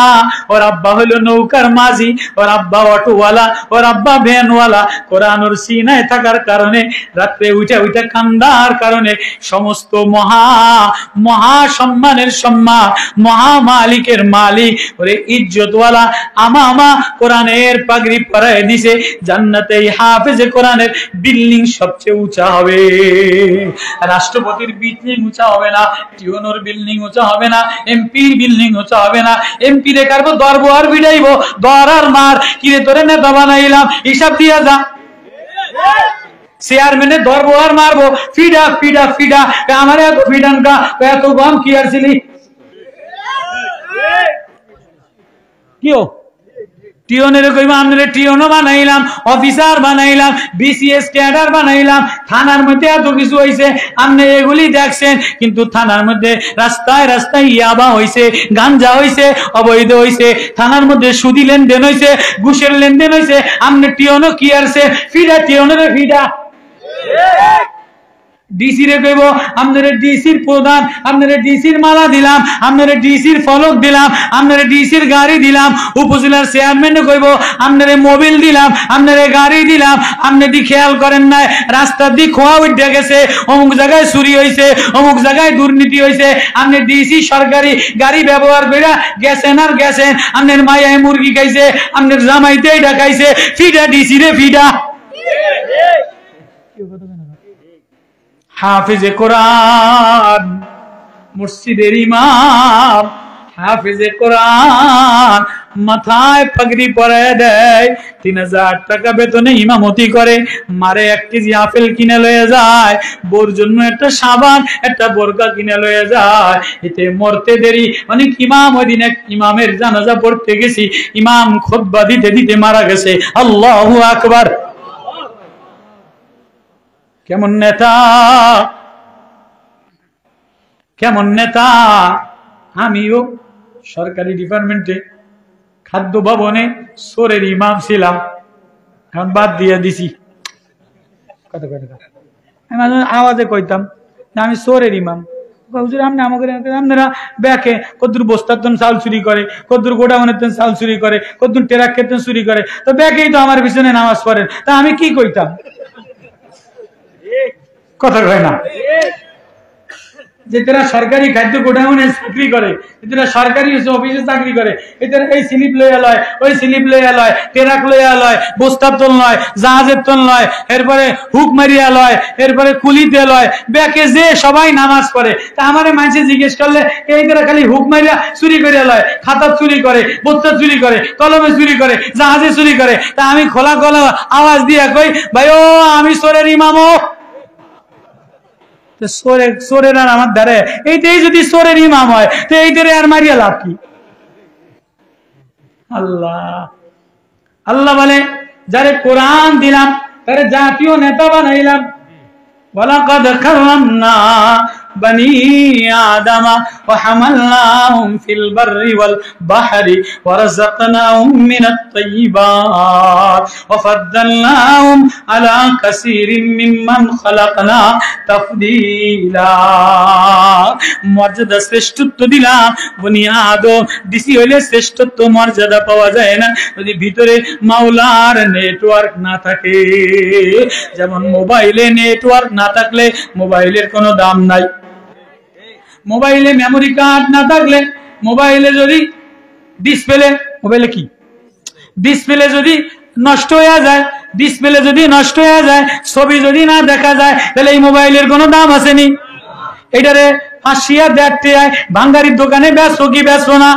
ওর আব্বা হলো নৌকার মাঝি, ওর আব্বা অটোওয়ালা, ওর আব্বা ভ্যানওয়ালা। কোরআন ওর সিনায় থাকার কারণে, রাত্রে উঠা কান্দার কারণে সমস্ত মহা সম্মানের সম্মান, মহা মালিকের মালিক, ওরে ইজ্জতওয়ালা আমামা কোরআনের পাগড়ি পরায় দিছে। জান্নাতে হাফেজে কোরআনের বিল্ডিং সবচেয়ে উঁচা হবে। রাষ্ট্রপতির বিল্ডিং উঁচা হবে না, টিউনোর বিল্ডিং উঁচা হবে না, এমপির বিল্ডিং উঁচা হবে না। এমপি রে কারবো দরব আর বিড়াইব, দর আর মার, কিরে তোরে নেতা বানাইলাম, হিসাব দিয়া যা। চেয়ারম্যানের ধরবো আর মারবো, ফিডা ফিডা ফিডা, আমার এত ফিডানকা, এত গম কি আর ছিলি কিও? টিওনের কইবা আমরা টিওনো বানাইলাম, অফিসার বানাইলাম, বিসিএস ক্যাডার বানাইলাম, থানার মধ্যে এত কিছু হইছে, আপনি এগুলি দেখছেন। কিন্তু থানার মধ্যে রাস্তায় রাস্তায় ইয়াবা হইছে, গাঞ্জা হইছে, অবৈধ হইছে, থানার মধ্যে সুদি লেনদেন হইছে, ঘুষের লেনদেন হইছে। আপনি টিওনো কি আরছে? ফিডা টিওনের ফিডা। ডিসি রে কইব আপনারে ডিসির প্রধান, আপনারে ডিসির মালা দিলাম, আপনারে ডিসির ফলক দিলাম, আপনারে ডিসির গাড়ি দিলাম। উপজেলার চেয়ারম্যানে কইব আপনারে মোবিল দিলাম, আপনারে গাড়ি দিলাম। আপনি দি খেয়াল করেন নাই রাস্তার দিক খোয়া উঠে গেছে, অমুক জায়গায় চুরি হয়েছে, অমুক জায়গায় দুর্নীতি হয়েছে। আপনি ডিসি সরকারি গাড়ি ব্যবহার করে গেছেন আর গেছেন। আপনার মায়ায় মুরগি খাইছে, আপনার জামাইতে ঢাকাইছে, ফিডা ডিসি রে ফিডা। হাফিজে কোরআন, মসজিদের ইমাম, হাফিজে কোরআন, মাথায় পাগড়ি পরায় দেয়, 3000 টাকা বেতনে ইমামতি করে, মারে 1 কেজি আপেল কিনে লয়ে যায়, বোর জন্য একটা সাবান একটা বোরকা কিনে লয়ে যায়। এতে মরতে দেরি। অনেক ইমাম ওই দিন এক ইমামের জানাজা পড়তে গেছি, ইমাম খুতবা দিতে দিতে মারা গেছে। আল্লাহু আকবার। কেমন নেতা, কেমন নেতা। আমিও সরকারি ডিপার্টমেন্টে খাদ্য ভবনে সোরের ইমাম ছিলাম, এখন বাদ দিয়ে দিছি। আওয়াজে কইতাম আমি সোরের ইমাম। আপনারা ব্যাকে কদ্দুর বস্তার চাল চুরি করে, কদ্দুর গোডাউনের চাল চুরি করে, কদ্দুর টেরাকের চুরি করে, তো ব্যাকেই তো আমার পিছনে নামাজ পড়েন, তা আমি কি কইতাম? কথা কয় না যে তারা সরকারি খাদ্য গোডাউনে চাকরি করে, এরা সরকারি অফিসে চাকরি করে, এদের এই স্লিপ লইয়া লয়, ওই স্লিপ লইয়া লয়, ট্রাক লইয়া লয়, বস্তার তোল লয়, জাহাজের তোল লয়, এরপরে হুক মারিয়া লয়, এরপরে কুলিতে লয়, ব্যাকে যে সবাই নামাজ পড়ে। তা আমারে মানুষে জিজ্ঞেস করলে এই তারা খালি হুক মারিয়া চুরি করে লয়, খাতা চুরি করে, বস্তা চুরি করে, কলমে চুরি করে, জাহাজে চুরি করে। তা আমি খোলা খোলা আওয়াজ দিয়া কই, ভাই ও আমি সোরের ইমামও। সোরের আর আমার ধারে এইটাই যদি সোরের ইমাম হয়, তো এইটারে আর মারিয়া লাভ কি? আল্লাহ আল্লাহ বলে যারে কোরআন দিলাম তারে জাতীয় নেতা বানাইলাম। ওয়ালাকাদ কাররামনা বনি আদম ওয়া হামালনাহুম ফিল বাররি ওয়াল বাহরি ওয়া রাযাকনাহুম মিনাত তাইয়্যিবাত ওয়া ফাদ্দালনাহুম আলা কাসীরিম মিম্মান খালাকনা তাফদীলা। মর্যাদা শ্রেষ্ঠত্ব দিলাম বনি আদম। ডিসি হইলে শ্রেষ্ঠত্ব মর্যাদা পাওয়া যায় না যদি ভিতরে মাওলার নেটওয়ার্ক না থাকে। যেমন মোবাইলে নেটওয়ার্ক না থাকলে মোবাইলের কোনো দাম নাই। মোবাইলে মেমোরি কার্ড না থাকলে, মোবাইলে যদি ডিসপ্লে, মোবাইলে কি ডিসপ্লে যদি নষ্ট হয়ে যায়, ডিসপ্লে যদি নষ্ট হয়ে যায়, ছবি যদি না দেখা যায়, তাহলে এই মোবাইলের কোনো দাম আসেনি। এটারে 500 দেখতে হয়, ভাঙ্গারির দোকানে বেচো কি বেচো না?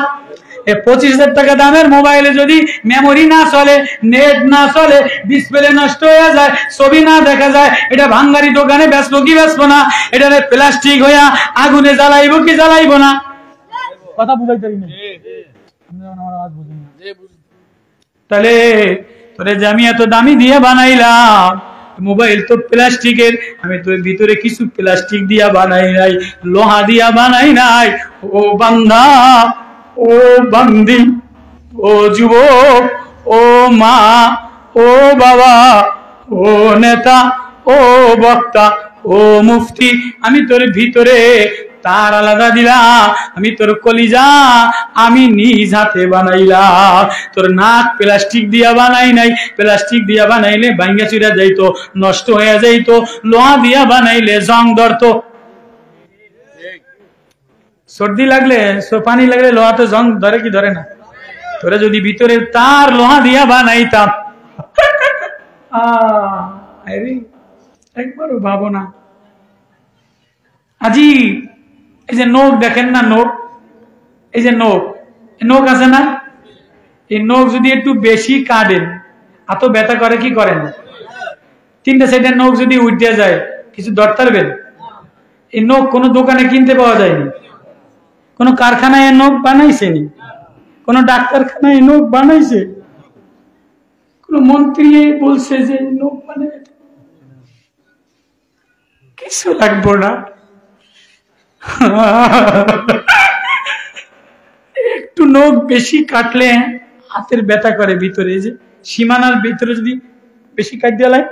25,000 টাকা দামের মোবাইলে যদি মেমোরি না চলে, নেট না চলে, ডিসপ্লে নষ্ট হয়ে যায়, ছবি না দেখা যায়, এটা ভাঙ্গারি দোকানে বেচবো কি বেচবো না? এটা প্লাস্টিক হইয়া আগুনে জ্বালাইবো কি জ্বালাইবো না? কথা বুঝাইতে পারি না। তাহলে তোরে যে আমি এত দামি দিয়ে বানাইলাম, মোবাইল তো প্লাস্টিকের, আমি তোর ভিতরে কিছু প্লাস্টিক দিয়া বানাই নাই, লোহা দিয়া বানাই নাই। ও বান্দা, ও বান্দি, ও যুবক, ও মা, ও বাবা, ও নেতা, ও বক্তা, ও মুফতি, আমি তোর ভিতরে তার আলাদা দিলাম। আমি তোর কলিজা আমি নিজ হাতে বানাইলাম। তোর নাক প্লাস্টিক দিয়া বানাই নাই, প্লাস্টিক দিয়া বানাইলে ভাঙ্গা চুরা যাইতো, নষ্ট হয়ে যাইতো। লোহা দিয়া বানাইলে জং ধরতো। সর্দি লাগলে, পানি লাগলে লোহা তো জং ধরে কি ধরে না? তোরা যদি ভিতরে তার লোহা দিয়া বানাইতাম, একবারও ভাবো না। আজি এই যে নখ দেখেন না, নখ, এই যে নখ, নখ আছে না, এই নখ যদি একটু বেশি কাটেন এত ব্যথা করে কি করেন? 3টে সাইডের নখ যদি উঠে যায় কিছু ধরতে পারবেন? এই নখ কোনো দোকানে কিনতে পাওয়া যায়নি, কোন কারখানায় নখ বানাইছে নি, কোন ডাক্তারখানায় নখ বানাইছে, কোন মন্ত্রী বলছে যে নখ বানাই, কিছু লাগবো না। একটু নখ বেশি কাটলে হাতের ব্যথা করে, ভিতরে যে সীমানার ভিতরে যদি বেশি কাট দেওয়া লাগে।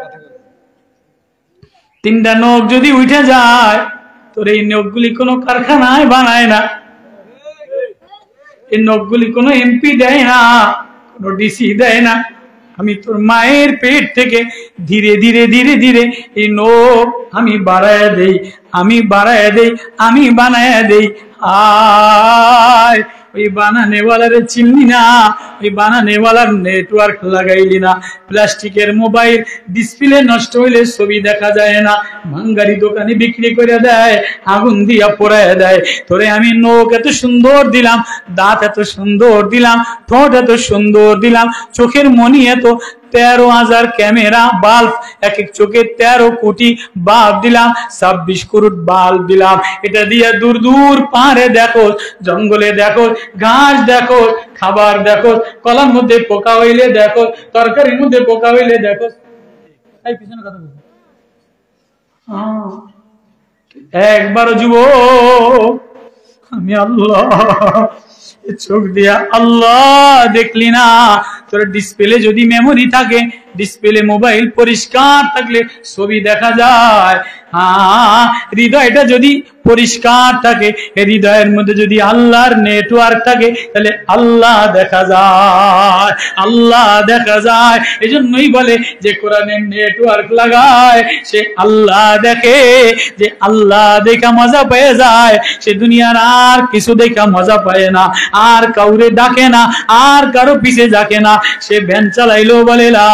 তিনটা নখ যদি উঠে যায়, তোর এই নখগুলি কোনো কারখানায় বানায় না, এই নখগুলি কোনো এমপি দেয় না, কোনো ডিসি দেয় না। আমি তোর মায়ের পেট থেকে ধীরে ধীরে ধীরে ধীরে এই নখ আমি বাড়ায় দেই, আমি বাড়ায় দেই, আমি বানায় দেই। আয় ওই বানানেওয়ালারে চিনলি না, ওই বানানেওয়ালার নেটওয়ার্ক লাগাইলি না। প্লাস্টিকের মোবাইল ডিসপ্লে নষ্ট হইলে ছবি দেখা যায় না, ভাঙ্গারি দোকানে বিক্রি করে দেয়, আগুন দিয়া পোড়ায় দেয়। তোরে আমি নখ এত সুন্দর দিলাম, দাঁত এত সুন্দর দিলাম, ঠোঁট এত সুন্দর দিলাম, চোখের মনি এত 13,000 ক্যামেরা বাল্ব, এক এক চোখে 13 কোটি বাল্ব দিলাম, 26 করোড় বাল্ব দিলাম। এটা দিয়ে দূর দূর পাহাড়ে দেখো, জঙ্গলে দেখো, ঘাস দেখো, খাবার দেখো, কলার মধ্যে পোকা হইলে দেখো, তরকারির মধ্যে পোকা হইলে দেখো। এই পিছনে কথা বলছো একবারও যুবক আমি আল্লাহ চোখ দিয়া আল্লাহ দেখলি না? তোর ডিসপ্লে যদি মেমোরি থাকে, ডিসপ্লে মোবাইল পরিষ্কার থাকলে ছবি দেখা যায়। হ্যাঁ, হৃদয়টা যদি পরিষ্কার থাকে, হৃদয়ের মধ্যে যদি আল্লাহর নেটওয়ার্ক থাকে, তাহলে আল্লাহ দেখা যায়, আল্লাহ দেখা যায়। এজন্যই বলে যে কোরআনের নেটওয়ার্ক লাগায় সে আল্লাহ দেখে, যে আল্লাহ দেখা মজা পেয়ে যায়, সে দুনিয়ার আর কিছু দেখা মজা পায় না, আর কাউরে ডাকে না, আর কারো পিছে যাকে না। সে ভ্যান চালাইলো বলে লা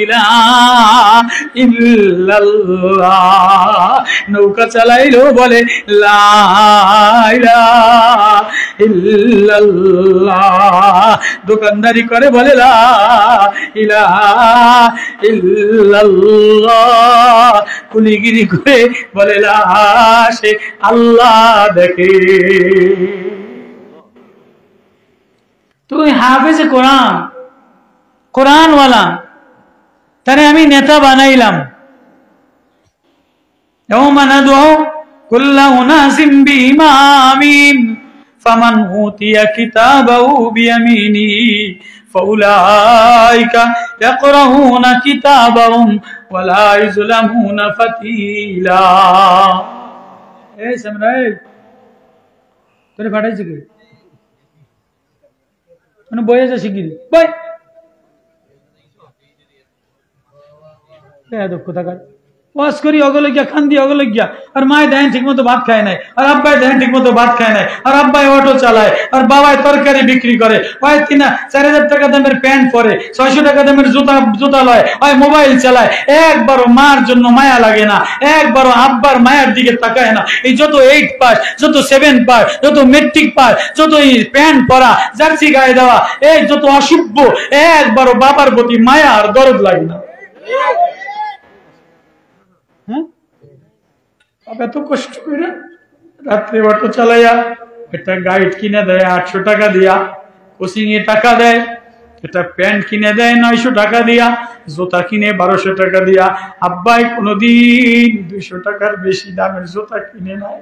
ইলাহা ইল্লাল্লাহ, নৌকা চালাইলো বলে লা ইলাহা ইল্লাল্লাহ, দোকানদারি করে বলে লা ইলাহা ইল্লাল্লাহ, কুলিগিরি করে বলে লা, সে আল্লাহ দেখে। তুই হাফেজে কোরআন, কোরআনওয়ালা, তারে আমি নেতা বানাইলাম। ইয়াউমা নাদউ কুল্লা উনাসিম বিইমামিহিম ফামান উতিয়া কিতাবাহু বিয়ামিনিহি ফাউলাইকা ইয়াকরাউনা কিতাবাহুম ওয়ালা ইযলামুনা ফাতিলা। এই সামরাই তোরে পাঠাইছে কি? মানে বইয়ে যা শিখিল বই দুঃখ থাকার ওয়াজ করি অগলগিয়া, খান্দি অগলগিয়া, আর মায় দেন ঠিক মতো ভাত খায় নাই, আর আব্বাই দেন ঠিক মতো ভাত খায় নাই, আর আব্বাই অটো চালায়, আর বাবাই তরকারি বিক্রি করে, হয় 4,000 টাকা দামের প্যান্ট পরে, 600 টাকা দামের জুতা লয়, হয় মোবাইল চালায়। একবারও মার জন্য মায়া লাগে না, একবারও আব্বার মায়ের দিকে তাকায় না। এই যত 8 পাস, যত 7 পাস, যত মেট্রিক পাস, যত প্যান্ট পরা, জার্সি গায়ে দেওয়া, এই যত অসভ্য, একবারও বাবার প্রতি মায়া আর দরদ লাগে না। এত কষ্ট করে রাত্রে অটো চালাইয়া একটা গাইড কিনে দেয় 800 টাকা দিয়া, কোচিং এ টাকা দেয়, এটা প্যান্ট কিনে দেয় 900 টাকা দিয়া, জুতা কিনে 1200 টাকা দিয়া। আব্বাই কোনদিন 200 টাকার বেশি দামের জুতা কিনে নেয়,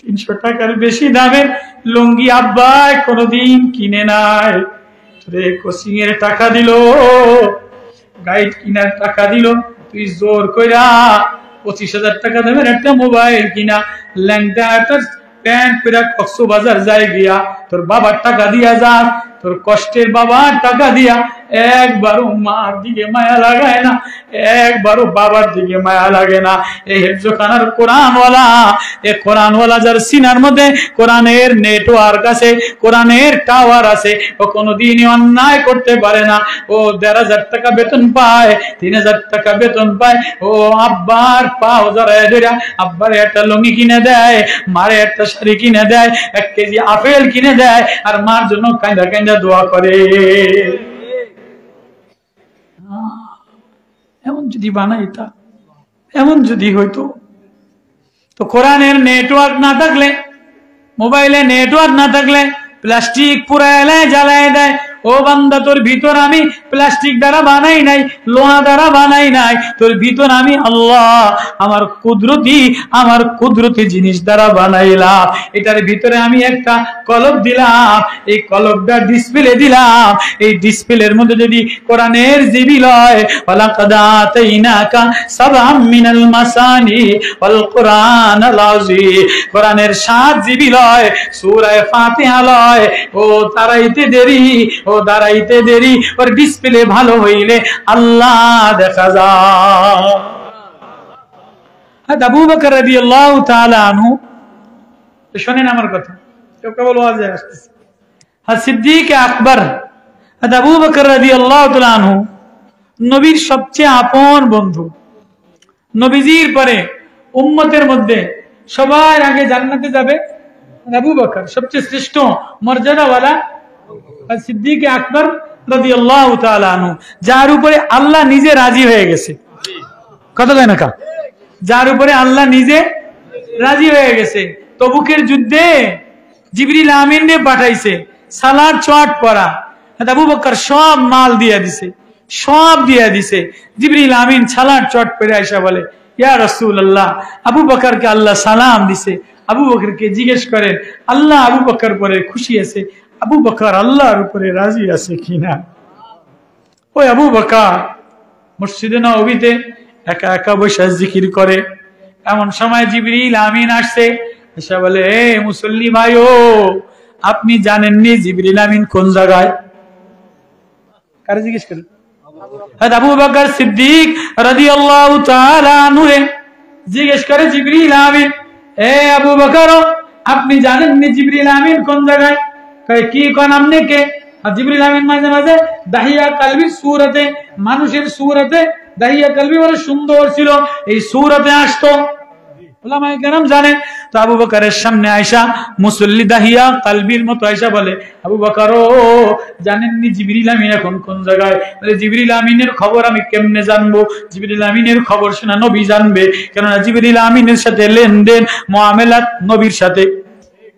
300 টাকার বেশি দামের লুঙ্গি আব্বাই কোনদিন কিনে নাই। তোরে কোচিং এর টাকা দিল, গাইড কিনার টাকা দিল, তুই জোর কইরা 25,000 টাকা দামের একটা মোবাইল কিনা, ল্যাংটা একটা প্যান্ট পরে কক্সবাজার যায় গিয়া, তোর বাবার টাকা দিয়া যা, তোর কষ্টের বাবার টাকা দিয়া একবারও মার দিকে মায়া লাগায় না, একবারও বাবার দিকে মায়া লাগে না। এই হেফজখানার কোরআনওয়ালা, এই কোরআনওয়ালা যার সিনার মধ্যে কোরআনের নেটওয়ার্ক আছে, কোরআনের টাওয়ার আছে, ও কোনোদিনই অন্যায় করতে পারে না। ও 1,500 টাকা বেতন পায়, 3,000 টাকা বেতন পায়, ও আব্বার পাও জড়ায় ধরে আব্বার একটা লুঙ্গি কিনে দেয়, মারে একটা শাড়ি কিনে দেয়, 1 কেজি আপেল কিনে দেয়, আর মার জন্য কাঁদা কাঁদা দোয়া করে। এমন যদি বানাইতা, এমন যদি হইতো, তো কোরআনের নেটওয়ার্ক না থাকলে, মোবাইলে নেটওয়ার্ক না থাকলে, প্লাস্টিক পুরা এলায় জ্বালায় দেয়, ও বান্দা, তোর ভিতর আমি প্লাস্টিক দ্বারা বানাই নাই, লোহা দ্বারা বানাই নাই, তোর ভিতর আমি আল্লাহ আমার কুদরতি জিনিস দ্বারা বানাইলাম। এটার ভিতরে আমি একটা কলব দিলাম, এই কলবটা ডিসপ্লে দিলাম, এই ডিসপ্লের মধ্যে যদি কোরআনের জিবি লয়, ওয়ালাকাদ আতাইনাকা সাবআম মিনাল মাসানি ওয়াল কুরআনাল আযীম, কোরআনের 7 জিবি লয়, সূরা ফাতিহা লয়, ও দাঁড়াইতে দেরি, ওর ডিসপ্লে ভালো হইলে আল্লাহ দেখা যায়। আবু বকর রাদিয়াল্লাহু তাআলা আনহু, শুনেন আমার কথা, কেউ কেবল ওয়াজে আসতেছে। সিদ্দিক আকবর আবু বকর রাদিয়াল্লাহু তাআলা আনহু নবীর সবচেয়ে আপন বন্ধু। নবীজির পরে উম্মতের মধ্যে সবার আগে জান্নাতে যাবে আবু বকর, সবচেয়ে শ্রেষ্ঠ মর্যাদাওয়ালা সিদ্দিক আকবর রাদিয়াল্লাহু তাআলা আনহু, যার উপরে আল্লাহ নিজে রাজি হয়ে গেছে। কথা কয় না কা? যার উপরে আল্লাহ নিজে রাজি হয়ে গেছে। তবুকের যুদ্ধে জিবরিল আমিন নে পাঠাইছে, সালাত চট পড়া, আবু বকর সব মাল দিয়া দিছে, সব দিয়া দিছে। জিবরিল আমিন সালাত চট পড়ে আয়েশা বলে, ইয়া রাসূলুল্লাহ, আবু বকরকে আল্লাহ সালাম দিছে। আবু বকরকে জিজ্ঞেস করেন, আল্লাহ আবু বকর পরে খুশি আছে, আবু বকর আল্লাহর উপরে রাজি আছে কিনা? ওই আবু বকর মসজিদে নববীতে একা একা বসে জিকির করে। এমন সময় জিবরিল আমিন আসছে, এসে বলে, এ মুসল্লি ভাইও, আপনি জানেননি জিবরিল আমিন কোন জায়গায়? কারে জিজ্ঞেস করেন? আবু বকর সিদ্দিক রাদিয়াল্লাহু তাআলা আনহু জিজ্ঞেস করে জিবরিল আমিন, এ আবু বকর, আপনি জানেননি জিবরিল আমিন কোন জায়গায়? কয়, কি কোন আপনি কে? আর জিবরিল আমিন মাঝে মাঝে দাহিয়া কালবির সূরাতে, মানুষের সূরাতে, দাহিয়া কালবি বড় সুন্দর ছিল, এই সূরাতে আসতো, উলামায়ে কেরাম জানে। তো আবু বকরের সামনে আয়েশা মুসল্লি দাহিয়া কালবির মতো আয়েশা বলে, আবু বকর জানেননি জিবরিল আমিন এখন কোন জায়গায়? বলে, জিবরিল আমিনের খবর আমি কেমনে জানবো? জিবরিল আমিনের খবর শোনা নবী জানবে, কেননা জিবরিল আমিনের সাথে লেনদেন মুআমালাত নবীর সাথে,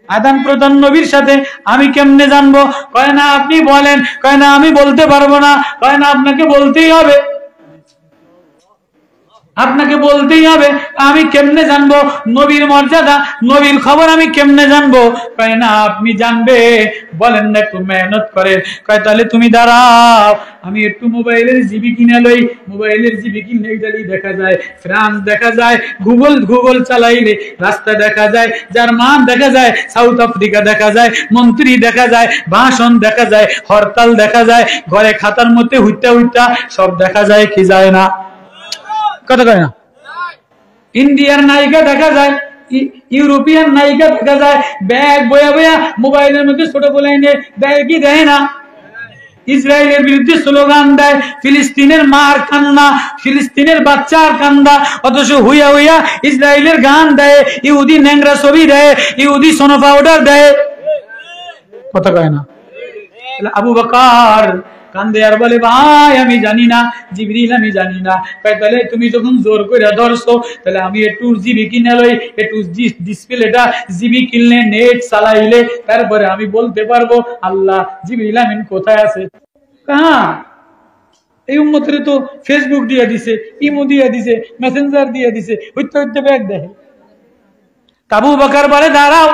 আদান প্রদান নবীর সাথে, আমি কেমনে জানবো? কয় না আপনি বলেন। কয় না আমি বলতে পারবো না। কয় না আপনাকে বলতেই হবে, আপনাকে বলতেই হবে। আমি কেমনে জানবো নবীর মর্যাদা, নবীর খবর আমি কেমনে জানবো? কয় না আপনি জানবে, বলেন না, একটু মেহনত করেন। কয় তাহলে তুমি দাঁড়াও, আমি একটু মোবাইলের জিবি কিনে লই। মোবাইলের জিবি কিনে গেলে দেখা যায় ফ্রান্স, দেখা যায় গুগল চালাইলে রাস্তা দেখা যায়, জার্মান দেখা যায়, সাউথ আফ্রিকা দেখা যায়, মন্ত্রী দেখা যায়, ভাষণ দেখা যায়, হরতাল দেখা যায়, ঘরে খাতার মধ্যে হুইটা সব দেখা যায় কি যায় না? কথা কয় না? ইন্ডিয়ার নায়িকা দেখা যায়, ইউরোপিয়ান নায়িকা দেখা যায়, ব্যাগ বয়া বয়া মোবাইলের মধ্যে ছোট বলে এনে দেয় কি দেয় না? ইসরায়েলের বিরুদ্ধে স্লোগান দেয়, ফিলিস্তিনের মার কান্না, ফিলিস্তিনের বাচ্চার কান্দা, অথচ হুইয়া হুইয়া ইসরায়েলের গান দেয়, ইহুদি ন্যাংরা ছবি দেয়, ইহুদি সোনো পাউডার দেয়। কথা কয় না? আবু বকর কান্দে আর বলে, ভাই আমি জানি না, জিবরিল আমি জানি না। তাহলে তুমি যখন জোর করে ধরছো, তাহলে আমি একটু জিবি কিনে লই, একটু ডিসপ্লেটা জিবি কিনলে, নেট চালাইলে তারপরে আমি বলতে পারবো আল্লাহ জিবরিল আমিন কোথায় আছে। হ্যাঁ, এই উম্মতের তো ফেসবুক দিয়ে দিছে, ইমো দিয়ে দিছে, মেসেঞ্জার দিয়ে দিছে, হইতে হইতে ব্যাগ দেখে। আবু বকর বলে, দাঁড়াও।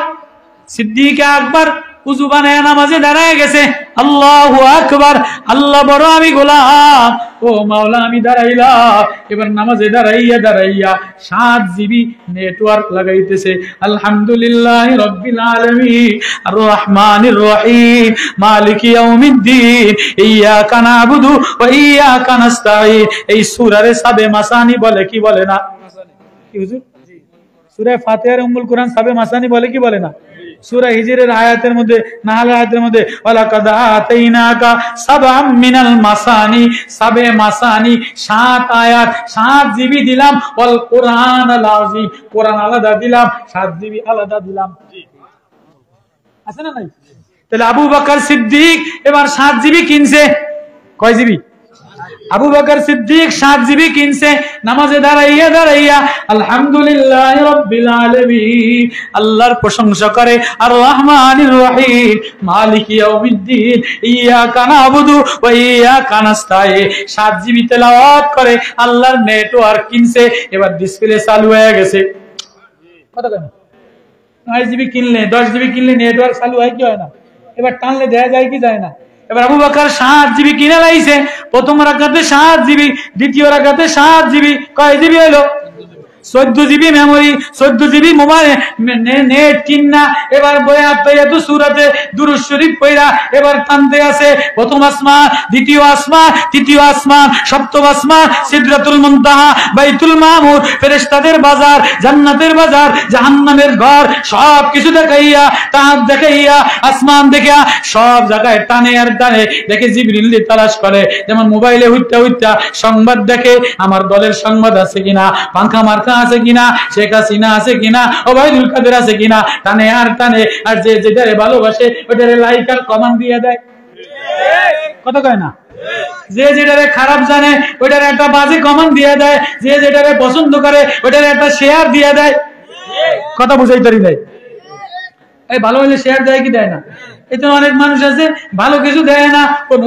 সিদ্দিক আকবর উযু বানায় নামাজে দাঁড়ায় গেছে, আল্লাহু আকবার, আল্লাহ বড়, আমি গোলাম, ও মাওলা আমি দাঁড়াইলাম। এবার নামাজে দাঁড়াইয়া 7 জিবি নেটওয়ার্ক লাগাইতেছে। আলহামদুলিল্লাহি রাব্বিল আলামিন আর রহমানির রহিম মালিকি ইয়াউমিদ্দিন ইয়্যাকা না'বুদু ওয়া ইয়্যাকা নাস্তাঈন। এই সূরারে সাবে মাসানি বলে কি বলে না? কি হুজুর? সূরা ফাতিহার উম্মুল কুরআন সাবে মাসানি বলে কি বলে না? সূরা হিজরের আয়াতের মধ্যে, নাহল আয়াতের মধ্যে, ওয়ালাকাদ আতাইনাকা সাবআম মিনাল মাসানি, সাবে মাসানি 7 আয়াত, 7 জিবি দিলাম, ওয়াল কুরআনাল আযীম, কোরআন আলাদা দিলাম, 7 জিবি আলাদা দিলাম। আছে না নাই? তাহলে আবু বকর সিদ্দিক এবার 7 জিবি কিনছে। কয় জিবি? আবু বকর সিদ্দিক 7 জিবি কিনছে, নামাজে দাঁড়াইয়া দাঁড়াইয়া আলহামদুলিল্লাহ রাব্বিল আলামিন আল্লাহর প্রশংসা করে, আর রহমানির রহিম মালিকি ইয়াউমিদ্দিন ইয়াকা নাবুদু ওয়া ইয়াকা নাস্তাইন 7 জিবি তেলাওয়াত করে। আল্লাহর নেটওয়ার্ক কিনছে, এবার ডিসপ্লে চালু হয়ে গেছে। কত কেন 9 জিবি কিনলে 10 জিবি কিনলে নেটওয়ার্ক চালু হয় কি হয় না? এবার টানলে দেখা যায় কি যায় না? এবার আবু বকর 7 জিবি কিনে লাইছে, প্রথম রাকাতে 7 জিবি, দ্বিতীয় রাকাতে 7 জিবি, কয় জিবি হলো? 14 GB memory, 14 GB mobile net কিন্না এবার বয়া তো সূরাতে দুরূদ শরীফ পড়া এবার টানতে আছে। প্রথম আসমান, দ্বিতীয় আসমান, তৃতীয় আসমান, সপ্তম আসমান, সিদরাতুল মুনতাহা, বাইতুল মামুর, ফেরেশতাদের বাজার, জান্নাতের বাজার, জাহান্নামের ঘর, সব কিছু দেখাইয়া, তাঁত দেখাইয়া, আসমান দেখিয়া সব জায়গায় টানে আর টানে। দেখে জিবরিল দিয়ে তালাশ করে, যেমন মোবাইলে হুইটা হুইটা সংবাদ দেখে, আমার দলের সংবাদ আছে কিনা, পাঙ্খা মার্কা আছে কিনা, শেখ হাসিনা আছে কিনা, ওবায়দুল কাদের আছে কিনা, টানে আর টানে। আর যে যেটারে ভালোবাসে ওটারে লাইক আর কমেন্ট দিয়ে দেয়। কত কয় না? যে যেটারে খারাপ জানে ওটারে একটা বাজে কমেন্ট দিয়ে দেয়, যে যেটারে পছন্দ করে ওটারে একটা শেয়ার দিয়ে দেয়। কথা বুঝাই পারি নাই? এই ভালো হলে শেয়ার দেয় কি দেয় না? এতে অনেক মানুষ আছে ভালো কিছু দেয় না, কোন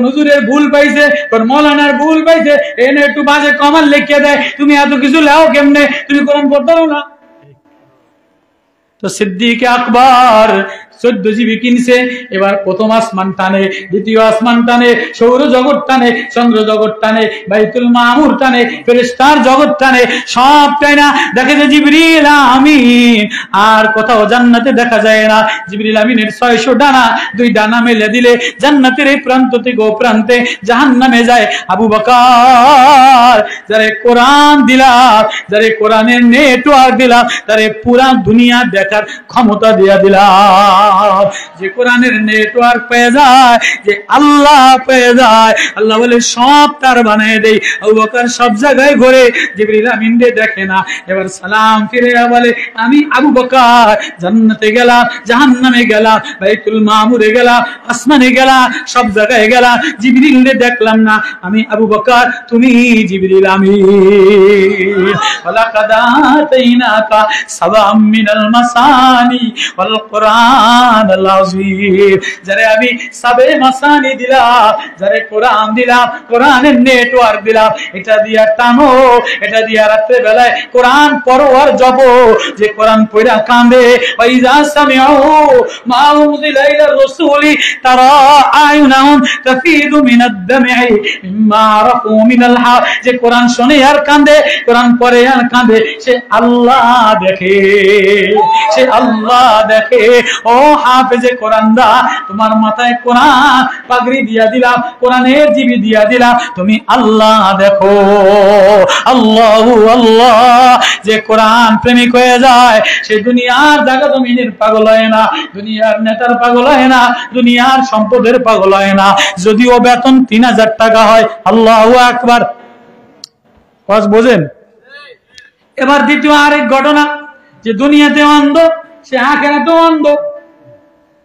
হুজুরের ভুল পাইছে, কোন মৌলানার ভুল পাইছে, এনে একটু বাজে কমেন্ট লিখে দেয়। তুমি এত কিছু লেও কেমনে? তুমি কোরআন পড়তে পারো না? তো সিদ্দিক আকবর 14 জিবি কিনছে, এবার প্রথম আসমান টানে, দ্বিতীয় আসমান টানে, সৌর জগৎ টানে, চন্দ্র জগৎ টানে, বাইতুল মামুর টানে, ফেরেশতার জগৎ টানে, সব টানা দেখে যে জিবরিল আমিন আর কোথাও জান্নাতে দেখা যায় না। জিবরিল আমিনের 600 ডানা, 2 ডানা মেলে দিলে জান্নাতের এই প্রান্ত থেকে ও প্রান্তে জাহান্নামে যায়। আবু বকর যারে কোরআন দিলাম, যারে কোরআনের নেটওয়ার্ক দিলাম, তারে পুরা দুনিয়া দেখার ক্ষমতা দিয়া দিলাম। যে কোরআনের নেটওয়ার্ক পেয়ে যায়, যে আল্লাহ পেয়ে যায়, আল্লাহ বলে সব তার বানিয়ে দেই। আবু বকর সব জায়গায় ঘুরে, জিবরিল আমিন দেখে না। এবার সালাম ফিরে বলে, আমি আবু বকর জান্নাতে গেলাম, জাহান্নামে গেলাম, বাইতুল মামুরে গেলাম, আসমানে গেলাম, সব জায়গায় গেলাম, জিবরিল দেখলাম না। আমি আবু বকর, তুমি জিবরিল আমিন। ওয়ালাকাদ আতাইনাকা সাবআম মিনাল মাসানি ওয়াল কুরআনাল আযীম। যারে আমি সাবে মাসানি দিলাম, যারে কোরআন দিলাম, কোরআনের নেটওয়ার্ক দিলাম, এটা দিয়া টানো, এটা দিয়া রাতে বেলায় কোরআন পড়ো আর জপো। যে কোরআন পড়া কাঁদে, ওয়াইজা সামিউ মা উনজিলা ইলার রাসূলি তারা আয়ুনাহুম তাফিদু মিনাদ দাম'i মিম্মা আরাফু মিনাল হক। যে কোরআন শুনে আর কাঁদে, কোরআন পড়ে আর কাঁদে, সে আল্লাহ দেখে, সে আল্লাহ দেখে। ও হাফেজে কোরআন দা, তোমার মাথায় কোরআন পাগড়ি দিয়া দিলাম, কোরআনের জিবি দিয়া দিলাম, তুমি আল্লাহ দেখো। আল্লাহু আল্লাহ। যে কোরআন প্রেমিক হয়ে যায়, সে দুনিয়ার জায়গা জমিনের পাগল হয় না, দুনিয়ার নেতার পাগল হয় না, দুনিয়ার সম্পদের পাগল হয় না, যদিও বেতন 3000 টাকা হয়। আল্লাহু আকবার। ওয়াজ বোঝেন? এবার দ্বিতীয় আরেক ঘটনা, যে দুনিয়াতে অন্ধ, সে আখিরাতেও অন্ধ।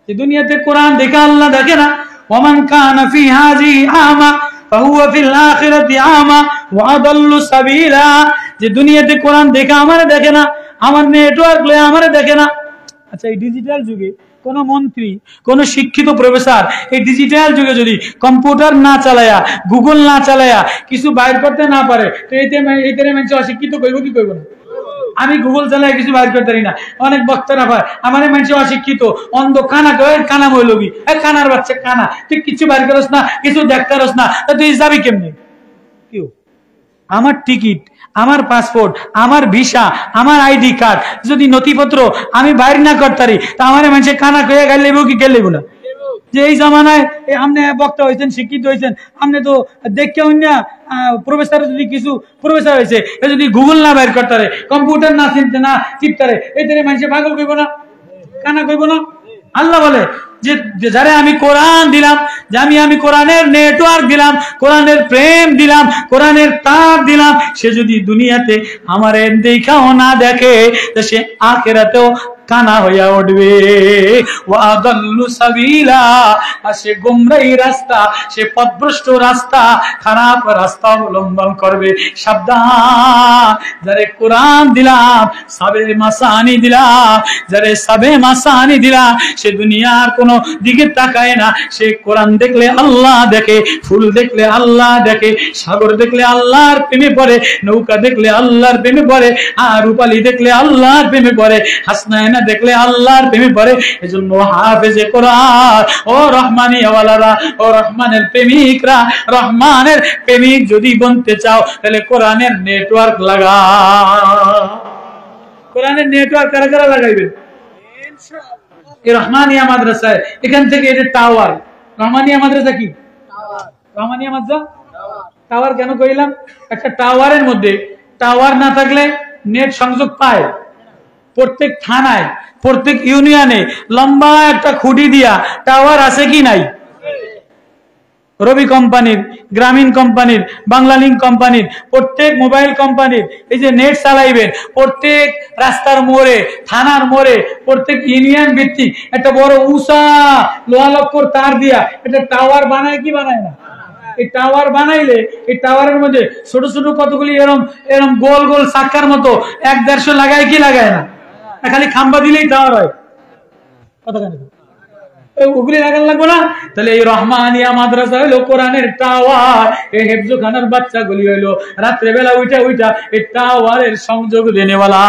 যে দুনিয়াতে কোরআন দেখে আল্লাহ দেখে না। ওমান কানা ফি হাযিহি আমা ফাহুয়া ফিল আখিরাতি আমা ওয়া আদাল্লু সাবিলা। যে দুনিয়াতে কোরআন দেখে আমারে দেখে না, আমার নেটওয়ার্ক লয়ে আমারে দেখে না। আচ্ছা, এই ডিজিটাল যুগে কোন মন্ত্রী, কোন শিক্ষিত প্রফেসর এই ডিজিটাল যুগে যদি কম্পিউটার না চালায়া, গুগল না চালায়া কিছু বাইর করতে না পারে, তো এইতে মানুষ অশিক্ষিত কইব কি কইব না? আমি গুগল চালাই কিছু বাইর করতে পারি না, অনেক বক্তারা ভাই আমার মানুষ অশিক্ষিত, অন্ধ, কানা কয় কানা বইলবি, কানার বাচ্চা কানা, তুই কিছু বাইর করস না, কিছু দেখতে পারস না, তুই যাবি কেমনে? কেউ আমার টিকিট, আমার পাসপোর্ট, আমার ভিসা, আমার আইডি কার্ড যদি নথিপত্র আমি বাইর না করতারি, তা আমার মানুষে কানা কয়ে গাইলে কি গেলেব না? যে এই জামানায় আপনি বক্তা হয়েছেন, শিক্ষিত হয়েছেন, আপনি তো দেখে না প্রফেসর, যদি কিছু প্রফেসর হয়েছে যদি গুগল না বাইর করতারে, কম্পিউটার না চিনতে না চিপতারে, এই মানুষে পাগল কইব না, কানা কইব না? আল্লাহ বলে যে যারে আমি কোরআন দিলাম, যে আমি কোরআনের নেটওয়ার্ক দিলাম, কোরআনের প্রেম দিলাম, কোরআনের তার দিলাম, সে যদি দুনিয়াতে আমার দেখাও না দেখে, তো সে আখিরাতেও কানা হইয়া উঠবে। ওয়া আদাল্লু সাবিলা, আর সে গোমরাহি রাস্তা, সে পথভ্রষ্ট রাস্তা, খারাপ রাস্তা অবলম্বন করবে। সাবধান, যারে কোরআন দিলাম, সাবে মাসানি দিলাম, যারে সাবে মাসানি দিলাম, সে দুনিয়ার কোন দিকে তাকায় না। সে কোরআন দেখলে আল্লাহ দেখে, ফুল দেখলে আল্লাহ দেখে, সাগর দেখলে আল্লাহর প্রেমে পড়ে, নৌকা দেখলে আল্লাহর প্রেমে পড়ে, আর রূপালী দেখলে আল্লাহর প্রেমে পড়ে, হাসনায়না দেখলে আল্লাহর প্রেমে পড়ে। এজন্য হাফেজে কোরআন, ও রহমানিয়াওয়ালারা, ও রহমানের প্রেমিকরা, রহমানের প্রেমিক যদি বনতে চাও তাহলে কোরআনের নেটওয়ার্ক লাগা। কোরআনের নেটওয়ার্ক কারা কারা লাগাইবেন? এই রহমানিয়া মাদ্রাসায়, এখান থেকে এটা টাওয়ার। রহমানিয়া মাদ্রাসা কি রহমানিয়া মাদ্রাসা টাওয়ার কেন কইলাম? একটা টাওয়ারের মধ্যে টাওয়ার না থাকলে নেট সংযোগ পায়। প্রত্যেক থানায়, প্রত্যেক ইউনিয়নে লম্বা একটা খুঁটি দিয়া টাওয়ার আছে কি নাই? রবি কোম্পানির, গ্রামীণ কোম্পানির, বাংলালিংক কোম্পানির, প্রত্যেক মোবাইল কোম্পানির এই যে নেট চালাইবেন, প্রত্যেক রাস্তার মোড়ে, থানার মোড়ে, প্রত্যেক ইউনিয়ন ভিত্তিক একটা বড় উষা লোহা লক্কর তার দিয়া একটা টাওয়ার বানায় কি বানায় না? এই টাওয়ার বানাইলে এই টাওয়ারের মধ্যে ছোট ছোট কতগুলি এরম এরম গোল গোল চাক্কার মতো 1-150 লাগায় কি লাগায় না? খালি খাম্বা দিলেই টাওয়ার হয়। কতখানি ওগুলি লাগান লাগবো না? তাহলে এই রহমানিয়া মাদ্রাসা হইলো কোরআনের টাওয়ার। এই হেফজখানার বাচ্চাগুলি হইলো রাত্রেবেলা উইটা উইটা এই টাওয়ারের সংযোগ দেনেওয়ালা।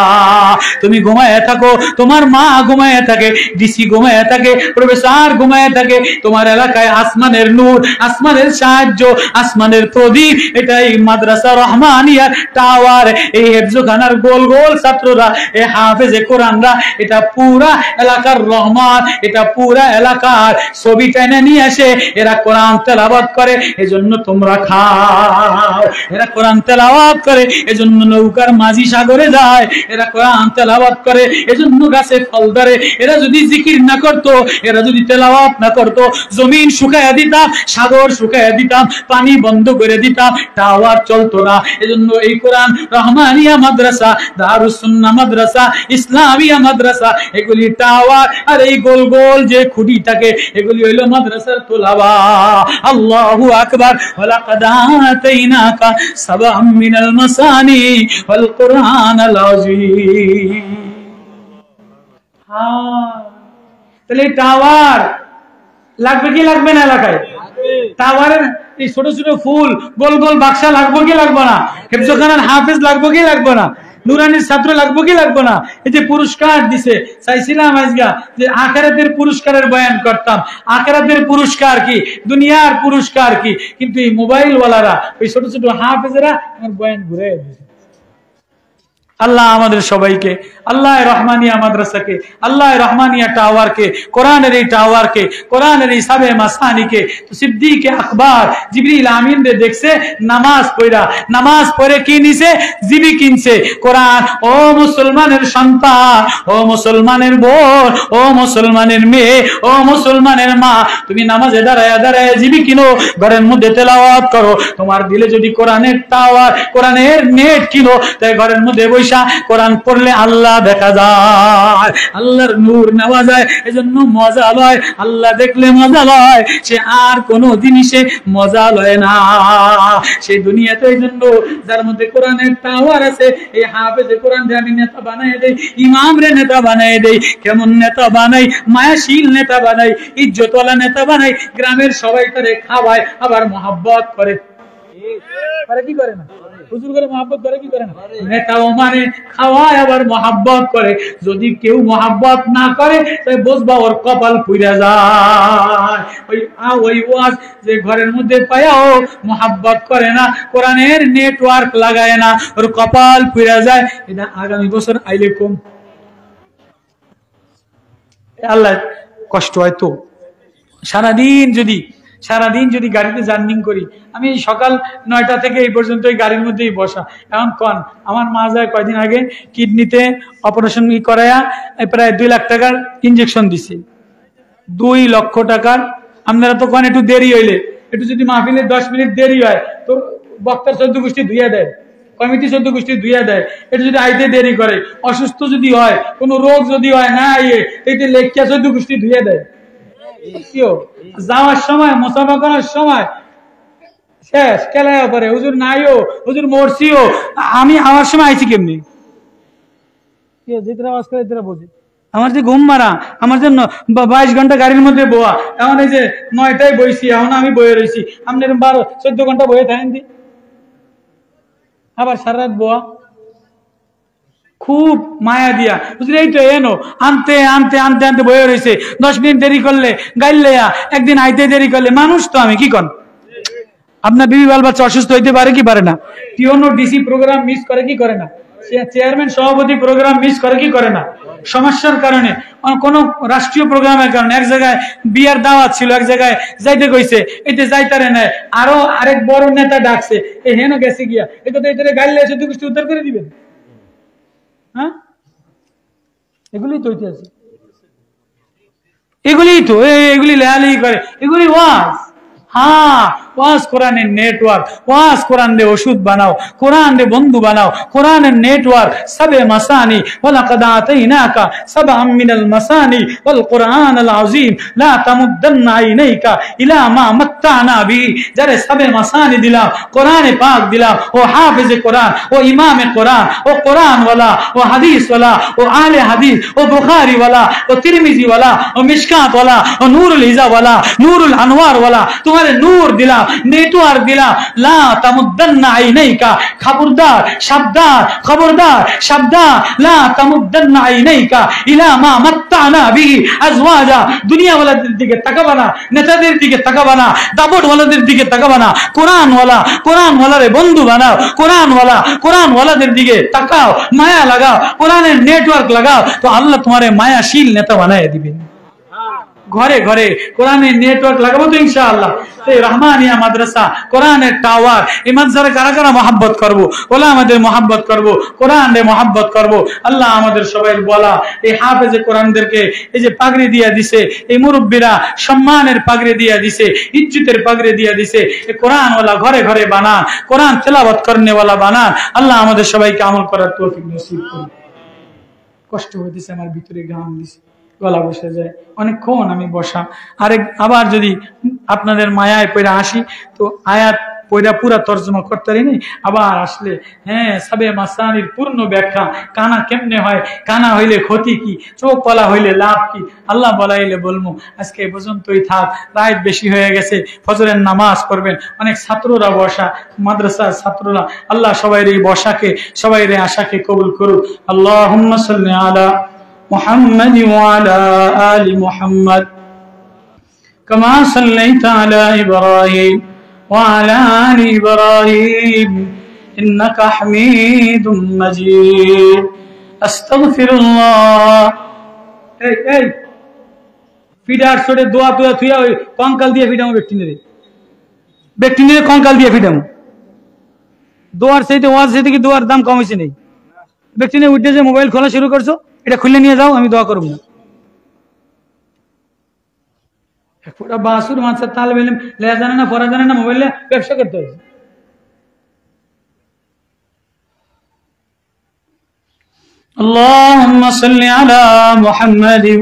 তুমি ঘুমায় থাকো, তোমার মা ঘুমায় থাকে, ডিসি ঘুমায় থাকে, প্রফেসর ঘুমায় থাকে, তোমার এলাকায় আসমানের নূর, আসমানের সাহায্য, আসমানের প্রদীপ, এটাই মাদ্রাসা রহমানিয়ার টাওয়ার। এই হেফজখানার গোল গোল ছাত্ররা, এই হাফেজে কোরআনরা, এটা পুরা এলাকার রহমান, এটা পুরা এলাকা ছবি টেনে নিয়ে আসে, এরা কোরআন তেলাওয়াত করে, এজন্য তোমরা খাও। এরা কোরআন তেলাওয়াত করে, এজন্য নৌকার মাঝি সাগরে যায়। এরা কোরআন তেলাওয়াত করে, এজন্য গাছে ফল ধরে। এরা যদি জিকির না করতো, এরা যদি তেলাওয়াত না করতো, জমিন শুকাইয়া দিতাম, সাগর শুকাইয়া দিতাম, পানি বন্ধ করে দিতাম, টাওয়ার চলতো না। এজন্য এই কোরআন রহমানিয়া মাদ্রাসা, দারুস সুন্নাহ মাদ্রাসা, ইসলামিয়া মাদ্রাসা, এগুলি টাওয়ার। আর এই গোল গোল যে খুঁটি থাকে, এগুলি হইল মাদ্রাসার তোলাবা। আল্লাহু আকবার। ওয়ালাকাদ আতাইনাকা সাবআম মিনাল মাসানি ওয়াল কুরআনাল আযীম। তাহলে টাওয়ার লাগবে কি লাগবে না এলাকায়? টাওয়ারের এই ছোট ছোট ফুল গোল গোল বাক্সা লাগবে কি লাগবে না? হেফজখানার হাফেজ লাগবে কি লাগবে না? নুরানির ছাত্র লাগবে কি লাগবে না? এই যে পুরস্কার দিছে, চাইছিলাম আজকে যে আখিরাতের পুরস্কারের বয়ান করতাম। আখিরাতের পুরস্কার কি, দুনিয়ার পুরস্কার কি, কিন্তু এই মোবাইল ওয়ালারা, ওই ছোট ছোট হাফেজরা আমার বয়ান ঘুরে দিছে। আল্লাহ আমাদের সবাইকে, আল্লাহ রহমানিয়া মাদ্রাসাকে, আল্লাহ রহমানিয়া টাওয়ারকে, কোরআনের এই টাওয়ারকে, কোরআনের এই সাবে মাসানিকে, তো সিদ্দিকে আকবর জিবরিল আমিন রে দেখছে নামাজ পড়া, নামাজ পড়ে কি নিছে? জিবি কিনছে কোরআন। ও মুসলমানের সন্তান, ও মুসলমানের বোন, ও মুসলমানের মেয়ে, ও মুসলমানের মা, তুমি নামাজে দাঁড়ায় দাঁড়ায় জিবি কিনো, ঘরের মধ্যে তেলাওয়াত করো। তোমার দিলে যদি কোরআনের টাওয়ার, কোরআনের নেট কিনো, তাই ঘরের মধ্যে কোরআন পড়লে আল্লাহ দেখা যায়, আল্লাহর নূর নেওয়া যায়। এজন্য মজা লয়, আল্লাহ দেখলে মজা লয়, সে আর কোনো জিনিসে মজা লয় না সেই দুনিয়াতে। এই জন্য যার মধ্যে কোরআনের টাওয়ার আছে, এই হাফেজে কোরআন রে আমি নেতা বানাই দেই, ইমাম রে নেতা বানাই দেই। কেমন নেতা বানাই? মায়াশীল নেতা বানাই, ইজ্জতওয়ালা নেতা বানাই। গ্রামের সবাই তারে খাওয়ায়, আবার মহব্বত করে। কি করে না? হুজুর করে মহব্বত করে কি করে না? নেতাও মানে খাওয়ায়, আবার মহব্বত করে। যদি কেউ মহব্বত না করে, তাই বুঝবা ওর কপাল পুইরা যায়। ওই ওয়াজ যে ঘরের মধ্যে পায়াও মহব্বত করে না, কোরআনের নেটওয়ার্ক লাগায় না, ওর কপাল পুইরা যায়। এটা আগামী বছর আইলে কম। আল্লাহ কষ্ট হয় তো। সারাদিন যদি গাড়িতে জার্নিং করি, আমি সকাল 9টা থেকে এই পর্যন্ত এই গাড়ির মধ্যেই বসা। এখন কন আমার মা যায় কয়দিন আগে কিডনিতে অপারেশন করায়া প্রায় 2 লাখ টাকার ইনজেকশন দিছে। 2 লক্ষ টাকার। আপনারা তো কন একটু দেরি হইলে, একটু যদি মাহফিলে 10 মিনিট দেরি হয় তো বক্তার 14 গোষ্ঠী ধুইয়া দেয়। কমিটি 14 গোষ্ঠী ধুইয়া দেয়। এটা যদি আইতে দেরি করে, অসুস্থ যদি হয়, কোন রোগ যদি হয়, না এইটা লেখিয়া 14 গোষ্ঠী ধুইয়া দেয়। যাওয়ার সময়, মুসাফা করার সময় শেষ খেলায় পরে, হুজুর নাইও, হুজুর মরছিও, আমি আমার সময় আইছি কেমনি? বুঝি আমার যে ঘুম মারা, আমার যে 22 ঘন্টা গাড়ির মধ্যে বোয়া, এখন এই যে 9টায় বইছি, এখন আমি বয়ে রয়েছি, আপনি 12-14 ঘন্টা বয়ে থাকেন দি, আবার সারা রাত বোয়া। খুব মায়া দিয়া বুঝলি, এই তো এনো আনতে আনতে আনতে আনতে বয়ে রয়েছে। 10 মিনিট দেরি করলে গাইলে, একদিন আইতে দেরি করলে, মানুষ তো আমি কি কন? আপনার বিবি বাল বাচ্চা অসুস্থ হইতে পারে কি পারে না? টিওনো ডিসি প্রোগ্রাম মিস করে কি করে না? চেয়ারম্যান সভাপতি প্রোগ্রাম মিস করে কি করে না? সমস্যার কারণে, কোন রাষ্ট্রীয় প্রোগ্রামের কারণে। এক জায়গায় বিয়ার দাওয়াত ছিল, এক জায়গায় যাইতে কইছে, এতে যাইতারে নাই, আরো আরেক বড় নেতা ডাকছে, এই হেন গেছে গিয়া, এটা তো এটারে গাইলে এসে দুটো উদ্ধার করে দিবেন। হ্যাঁ, এগুলি তো ঐতিহাসিক, এগুলি তো এগুলি লেহালি করে, এগুলি ওয়াজ। হ্যাঁ, ওয়াজ কোরআনের নেটওয়ার্ক, ওয়াজ কোরআন দিয়ে ওষুধ বানাও, কোরআন দিয়ে বন্ধু বানাও, কোরআনের নেটওয়ার্ক। সাবে মাসানি ওয়ালাকাদ আতাইনাকা সাবআম মিনাল মাসানি ওয়াল কুরআনাল আযীম লা তামুদ্দান্না আইনাইকা ইলা মা মাত্তানা বি। যারে সাবে মাসানি দিলাম, কোরআনে পাক দিলাম, ও হাফেজে কোরআন, ও ইমামে কোরআন, ও কোরআন ওয়ালা, ও হাদিস ওয়ালা, ও আলে হাদিস, ও বুখারী ওয়ালা, ও তিরমিজি ওয়ালা, ও মিশকাত ওয়ালা, ও নূরুল হিজা ওয়ালা, নূরুল আনওয়ার ওয়ালা, তোমার নূর দিলাম, নেটওয়ার্ক দিলাম। লা তামুদ্দান্না আইনাইকা, খবরদার সাবধান, খবরদার সাবধান, লা তামুদ্দান্না আইনাইকা ইলা মা মাত্তানা বিহি আজওয়াজা। দুনিয়াওয়ালাদের দিকে তাকাবা না, নেতাদের দিকে তাকাবা না, দাপটওয়ালাদের দিকে তাকাবা না, কোরআনওয়ালা, কোরআনওয়ালারে বন্ধু বানাও, কোরআনওয়ালা, কোরআনওয়ালাদের দিকে তাকাও, মায়া লাগাও, কোরআনের নেটওয়ার্ক লাগাও, তো আল্লাহ তোমারে মায়াশীল নেতা বানায় দিবেন। ঘরে ঘরে কোরআনের নেটওয়ার্ক লাগাবো তো ইনশাআল্লাহ। এই রহমানিয়া মাদ্রাসা, কোরআনের টাওয়ার, এই মাদ্রাসারে কারা কারা মহব্বত করবো? ওলা আমাদের মহব্বত করবো, কোরআনে মহব্বত করবো। আল্লাহ আমাদের সবাই বলা, এই হাফেজে কোরআনদেরকে এই যে পাগড়ি দিয়া দিছে, এই মুরব্বীরা সম্মানের পাগড়ি দিয়া দিছে, ইজ্জতের পাগড়ি দিয়া দিছে, এই কোরআনওয়ালা ঘরে ঘরে বানান, কোরআন তেলাওয়াত করনেওয়ালা বানান। আল্লাহ আমাদের সবাইকে আমল করার তৌফিক নসিব করুন। কষ্ট হইতেছে, আমার ভিতরে গান দিছে, গলা বসে যায়, অনেকক্ষণ আমি বসা। আবার যদি আপনাদের মায়ায় পয়রা আসি, তো আয়াত পয়রা পুরা তর্জমা করতে পারিনি, আবার আসলে হ্যাঁ সাবে মাসানির পূর্ণ ব্যাখ্যা, কানা কেমনে হয়, কানা হইলে ক্ষতি কি, চোখ পলা হইলে লাভ কি, আল্লাহ বলাইলে বলবো। আজকে এ পর্যন্তই থাক, রাত বেশি হয়ে গেছে, ফজরের নামাজ পড়বেন। অনেক ছাত্ররা বসা, মাদ্রাসার ছাত্ররা, আল্লাহ সবাই এই বসাকে, সবাই রে আশাকে কবুল করুক। আল্লাহুম্মা সাল্লি আলা محمد وعلى آل محمد كما صليت على إبراهيم وعلى آل إبراهيم إنك حميد مجيد أستغفر الله. এই ফিডার সরে দোয়া তোয়া থুয়া ওই কঙ্কাল দিয়ে ফিডামো, ব্যক্তিনিরে কঙ্কাল দিয়ে ফিডামো। দোয়ার চাইতে ওয়াজ চাইতে কি দোয়ার দাম কম হয়েছে নেই? ব্যক্তি নিয়ে উঠে যে মোবাইল খোলা শুরু করছো, এটা খুলে নিয়ে যাও, আমি দোয়া করবো না। বাসুর মাছের তাল বেলেম লেয়া জানে না, পড়া জানে না, মোবাইলে ব্যবসা করতে হয়েছে। আল্লাহুম্মা সাল্লি আলা মুহাম্মাদিন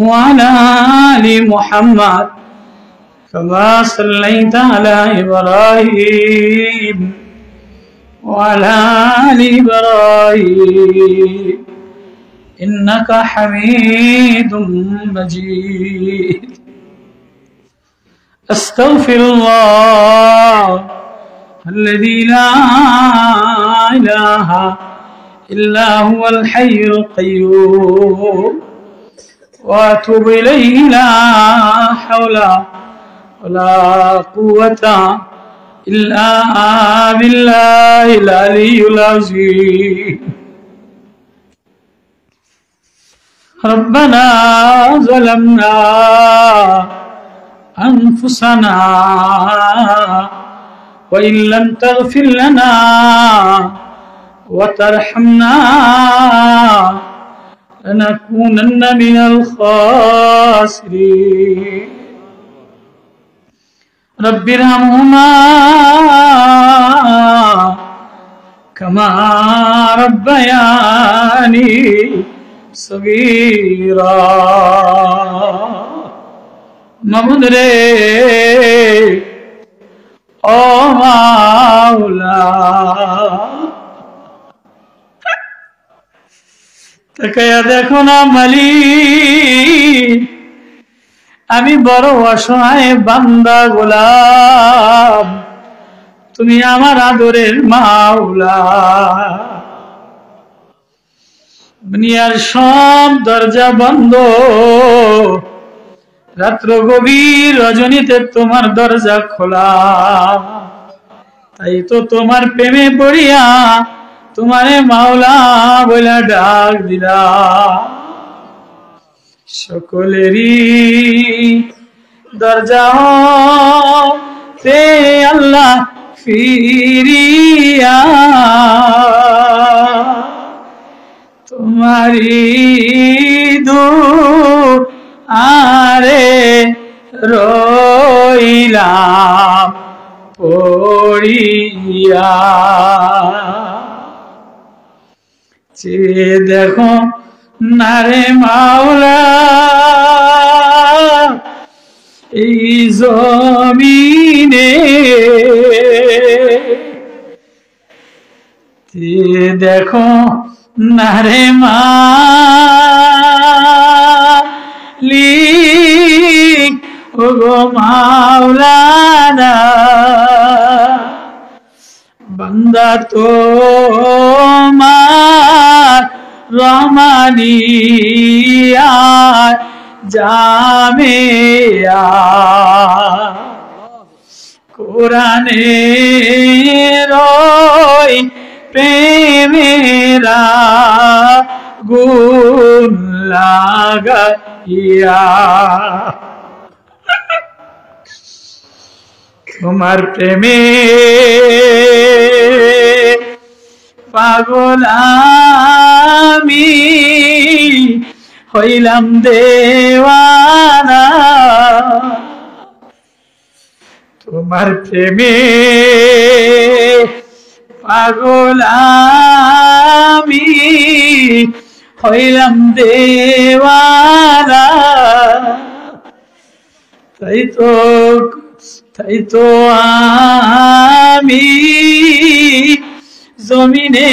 ওয়া আলা আলি মুহাম্মাদ কামা সাল্লাইতা আলা ইব্রাহিম وعلى آل إبراهيم إنك حميد مجيد أستغفر الله الذي لا إله إلا هو الحي القيوم وأتوب إليه لا حول ولا قوة إلا بالله العلي العظيم. ربنا ظلمنا أنفسنا وإن لم تغفر لنا وترحمنا لنكونن من الخاسرين. رب ارحمهما কামা রাব্বায়ানি সগীরা। মাবুদ রে, ও মাওলা, তাকায়া দেখো না মালিক, আমি বড় অসহায় বান্দা গোলাম, তুমি আমার আদরের মাওলা। দুনিয়ার সব দরজা বন্ধ, রাত্র গভীর রজনীতে তোমার দরজা খোলা। তাই তো তোমার প্রেমে পড়িয়া তোমারে মাওলা বলে ডাক দিলা। সকলেরই দরজা তে আল্লাহ ফিরিয়া তোমারি দুআরে রইলাম পড়িয়া। চেয়ে দেখো নারে মাওলা, এই জমিনে চেয়ে দেখো নারে মালিক, ও গো মাওলানা, বান্দা তোমার রহমানিয়া জামিয়া কোরআনের ওই প্রেমেরা গুণ লাগাইয়া তোমার প্রেমে পাগল আমি হইলাম দেওয়ানা। তোমার প্রেমে পাগল আমি হইলাম দেওয়ানা। তাই তো আমি জমিনে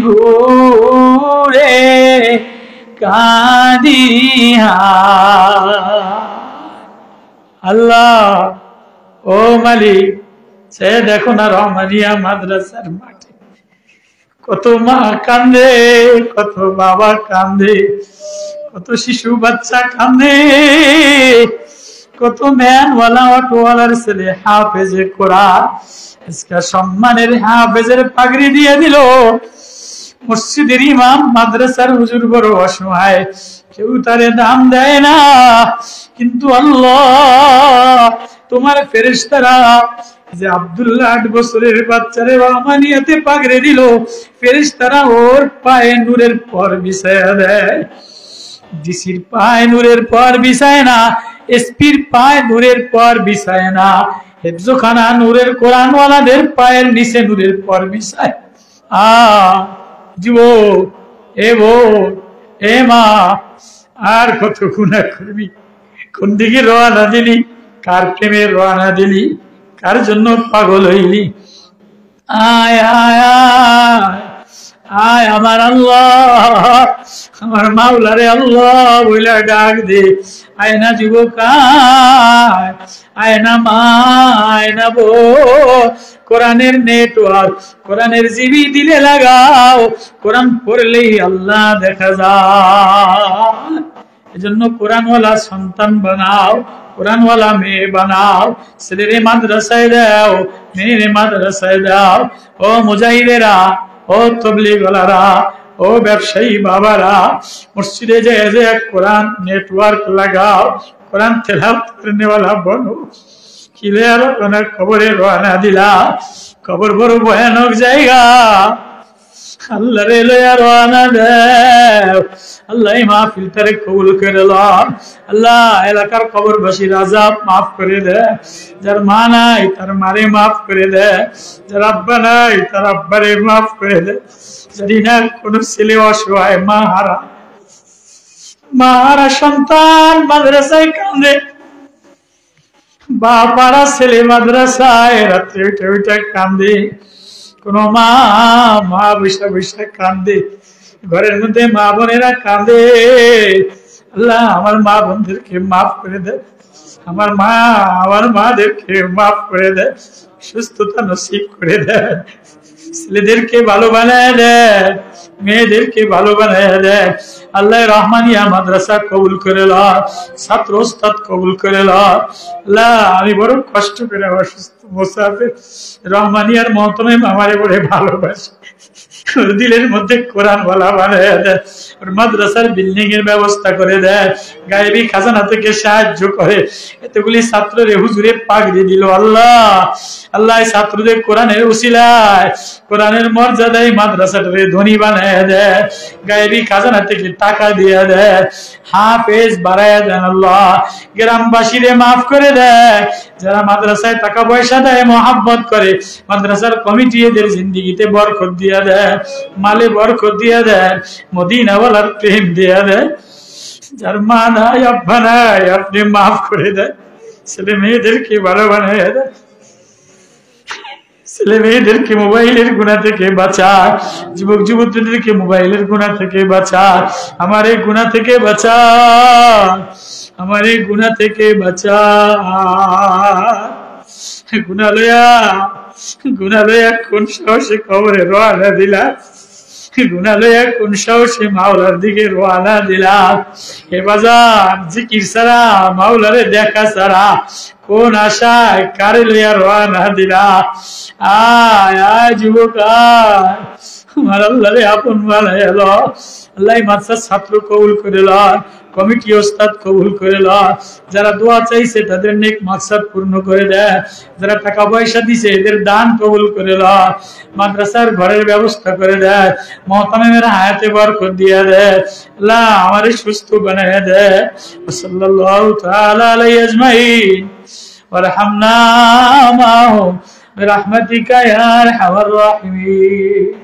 ঘুরে কাঁদিয়া। আল্লাহ ও মালিক, সে দেখো না রহমানিয়া মাদ্রাসার মাঠে কত মা কান্দে, কত বাবা কান্দে, কত শিশু বাচ্চা কান্দে, কত ম্যানওয়ালা অটোওয়ালার ছেলে হাফেজে কোরআন আজকে সম্মানের হাফেজের পাগড়ি দিয়ে দিল। মসজিদের ইমাম, মাদ্রাসার হুজুর বড় অসহায়, কেউ তারে দাম দেয় না। কিন্তু আল্লাহ তোমার ফেরেশতারা যে আব্দুল্লাহ 8 বছরের বাচ্চারে রহমানিয়াতে পাগড়ি দিল, ফেরেশতারা ওর পায়ে নূরের পর বিছায়া দেয়। ডিসির পায়ে নূরের পর বিছায় না, এসপির পায়ে নূরের পর বিছায় না, হেফজখানা নূরের কোরআনওয়ালাদের পায়ের নিচে নূরের পর বিছায়। যুবক, এ বোন, এ মা, আর কত গুনাহ করবি? কোন দিকে রওনা দিলি? কার প্রেমে রওনা দিলি? কার জন্য পাগল হইলি? আয় আয় আয় আয় আমার আল্লাহ, আমার মাওলারে আল্লাহ বইলা ডাক দে। আয় না যুবক, আয় না মা, আয় না বো, কোরআনের নেটওয়ার্ক, কোরআনের জিবি দিলে লাগাও, কোরআন পড়লেই আল্লাহ দেখা যায়। এজন্য কোরআনওয়ালা সন্তান বানাও, কোরআনওয়ালা মেয়ে বানাও। ছেলেরে মাদ্রাসায় দাও, মেয়েরে মাদ্রাসায় দাও। ও মুজাহিদেরা, ও তবলিগওয়ালারা, ও ব্যবসায়ী বাবারা, মসজিদে যে কোরআন নেটওয়ার্ক লাগাও, কোরআন তেলাওয়াত করনেওয়ালা বনো। কিলের অনেক কবরে রওনা দিলা, কবর বড় ভয়ানক জায়গা। আল্লাহরে লইয়া রওনা দেও, আল্লাহ এই মাহফিলটারে কবুল করে ল। আল্লাহ এলাকার কবরবাসীর আযাব মাফ করে দে, যার মা নাই তার মারে মাফ করে দে, যার আব্বা নাই তার আব্বারে মাফ করে দে, যদি না কোন ছেলে অসহায় মা হারা সন্তান মাদ্রাসায় কান্দে, বাপারা ছেলে মাদ্রাসায় রাত্রে উঠে উঠে কান্দে, কোন মা বৈশা বৈশা কান্দে, ঘরের মধ্যে মা বোনেরা কান্দে। আল্লাহ আমার মা বোনদেরকে মাফ করে দে, আমার মাদেরকে মাফ করে দে, সুস্থতা নসিব করে দে, ছেলেদেরকে ভালো বানায় দে, মেয়েদেরকে ভালো বানায় দে। আল্লাহ রহমানিয়া মাদ্রাসা কবুল করে ল, ছাত্র ওস্তাদ কবুল করে ল। আল্লাহ আমি বড় কষ্ট করে অসুস্থ মুসাফির, রহমানিয়ার মহতমে আমারে বড় ভালোবাসে, দিলের মধ্যে কোরআন ওয়ালা বানায় দেয়, ওর মাদ্রাসার বিল্ডিং এর ব্যবস্থা করে দেয়, গায়েবী খাজানা থেকে সাহায্য করে, এতগুলি ছাত্ররে হুজুরে পাক দিয়ে দিল। আল্লাহ আল্লাহ ছাত্রদের কোরআনের উসিলায়, কোরআনের মর্যাদায় মাদ্রাসাটারে ধনী বানায় দেয়, গায়েবী খাজানা থেকে টাকা দিয়ে দেয়, হাফেজ বাড়ায় দেন। আল্লাহ গ্রামবাসীরে মাফ করে দেয়, যারা মাদ্রাসায় টাকা পয়সা দেয়, মহাব্বত করে, মাদ্রাসার কমিটি এদের জিন্দিগিতে বরকত দিয়ে দেয়, মালে বরকত দিয়ে দেয়, মদিনাওয়ালার প্রেম দিয়ে দেয়। যার মা নাই আব্বা নাই আপনি মাফ করে দেয়, ছেলে মেয়েদেরকে ভালো বানায় দেয়, ছেলে মেয়েদেরকে মোবাইলের গুনাহ থেকে বাঁচা, যুবক যুবতীদেরকে মোবাইলের গুনাহ থেকে বাঁচা, আমার এই গুনাহ থেকে বাঁচা, আমার এই গুনাহ থেকে বাঁচা। গুনাহ লইয়া কোন সাহসে কবরে রওনা দিলা, গুনাহ লইয়া কোন সাহসে মাওলার দিকে রওনা দিলা। হে বাজার জিকির ছাড়া, মাওলারে দেখা ছাড়া কোন আশায় কারে লইয়া রওনা দিলা। আয় আয় যুবক আয়, আমার আল্লাহরে আপন বানায় ল। আল্লাহ মাদ্রাসার ছাত্র কবুল করে ল, কমিটি ওস্তাদ কবুল করে ল, যারা দোয়া চাইছে তাদের নেক মাকসাদ পূর্ণ করে দেয়, যারা টাকা পয়সা দিছে এদের দান কবুল করে ল, মাদ্রাসার ঘরের ব্যবস্থা করে দেয়, মহতামিমের হায়াতে বরকত দিয়ে দেয়। আল্লাহ আমারে সুস্থ বানায় দেয়। সাল্লাল্লাহু তাআলা আলাইহি আজমাইন ওয়ারহামনা মাহুম বিরহমাতিকা ইয়া আরহামার রাহিমিন।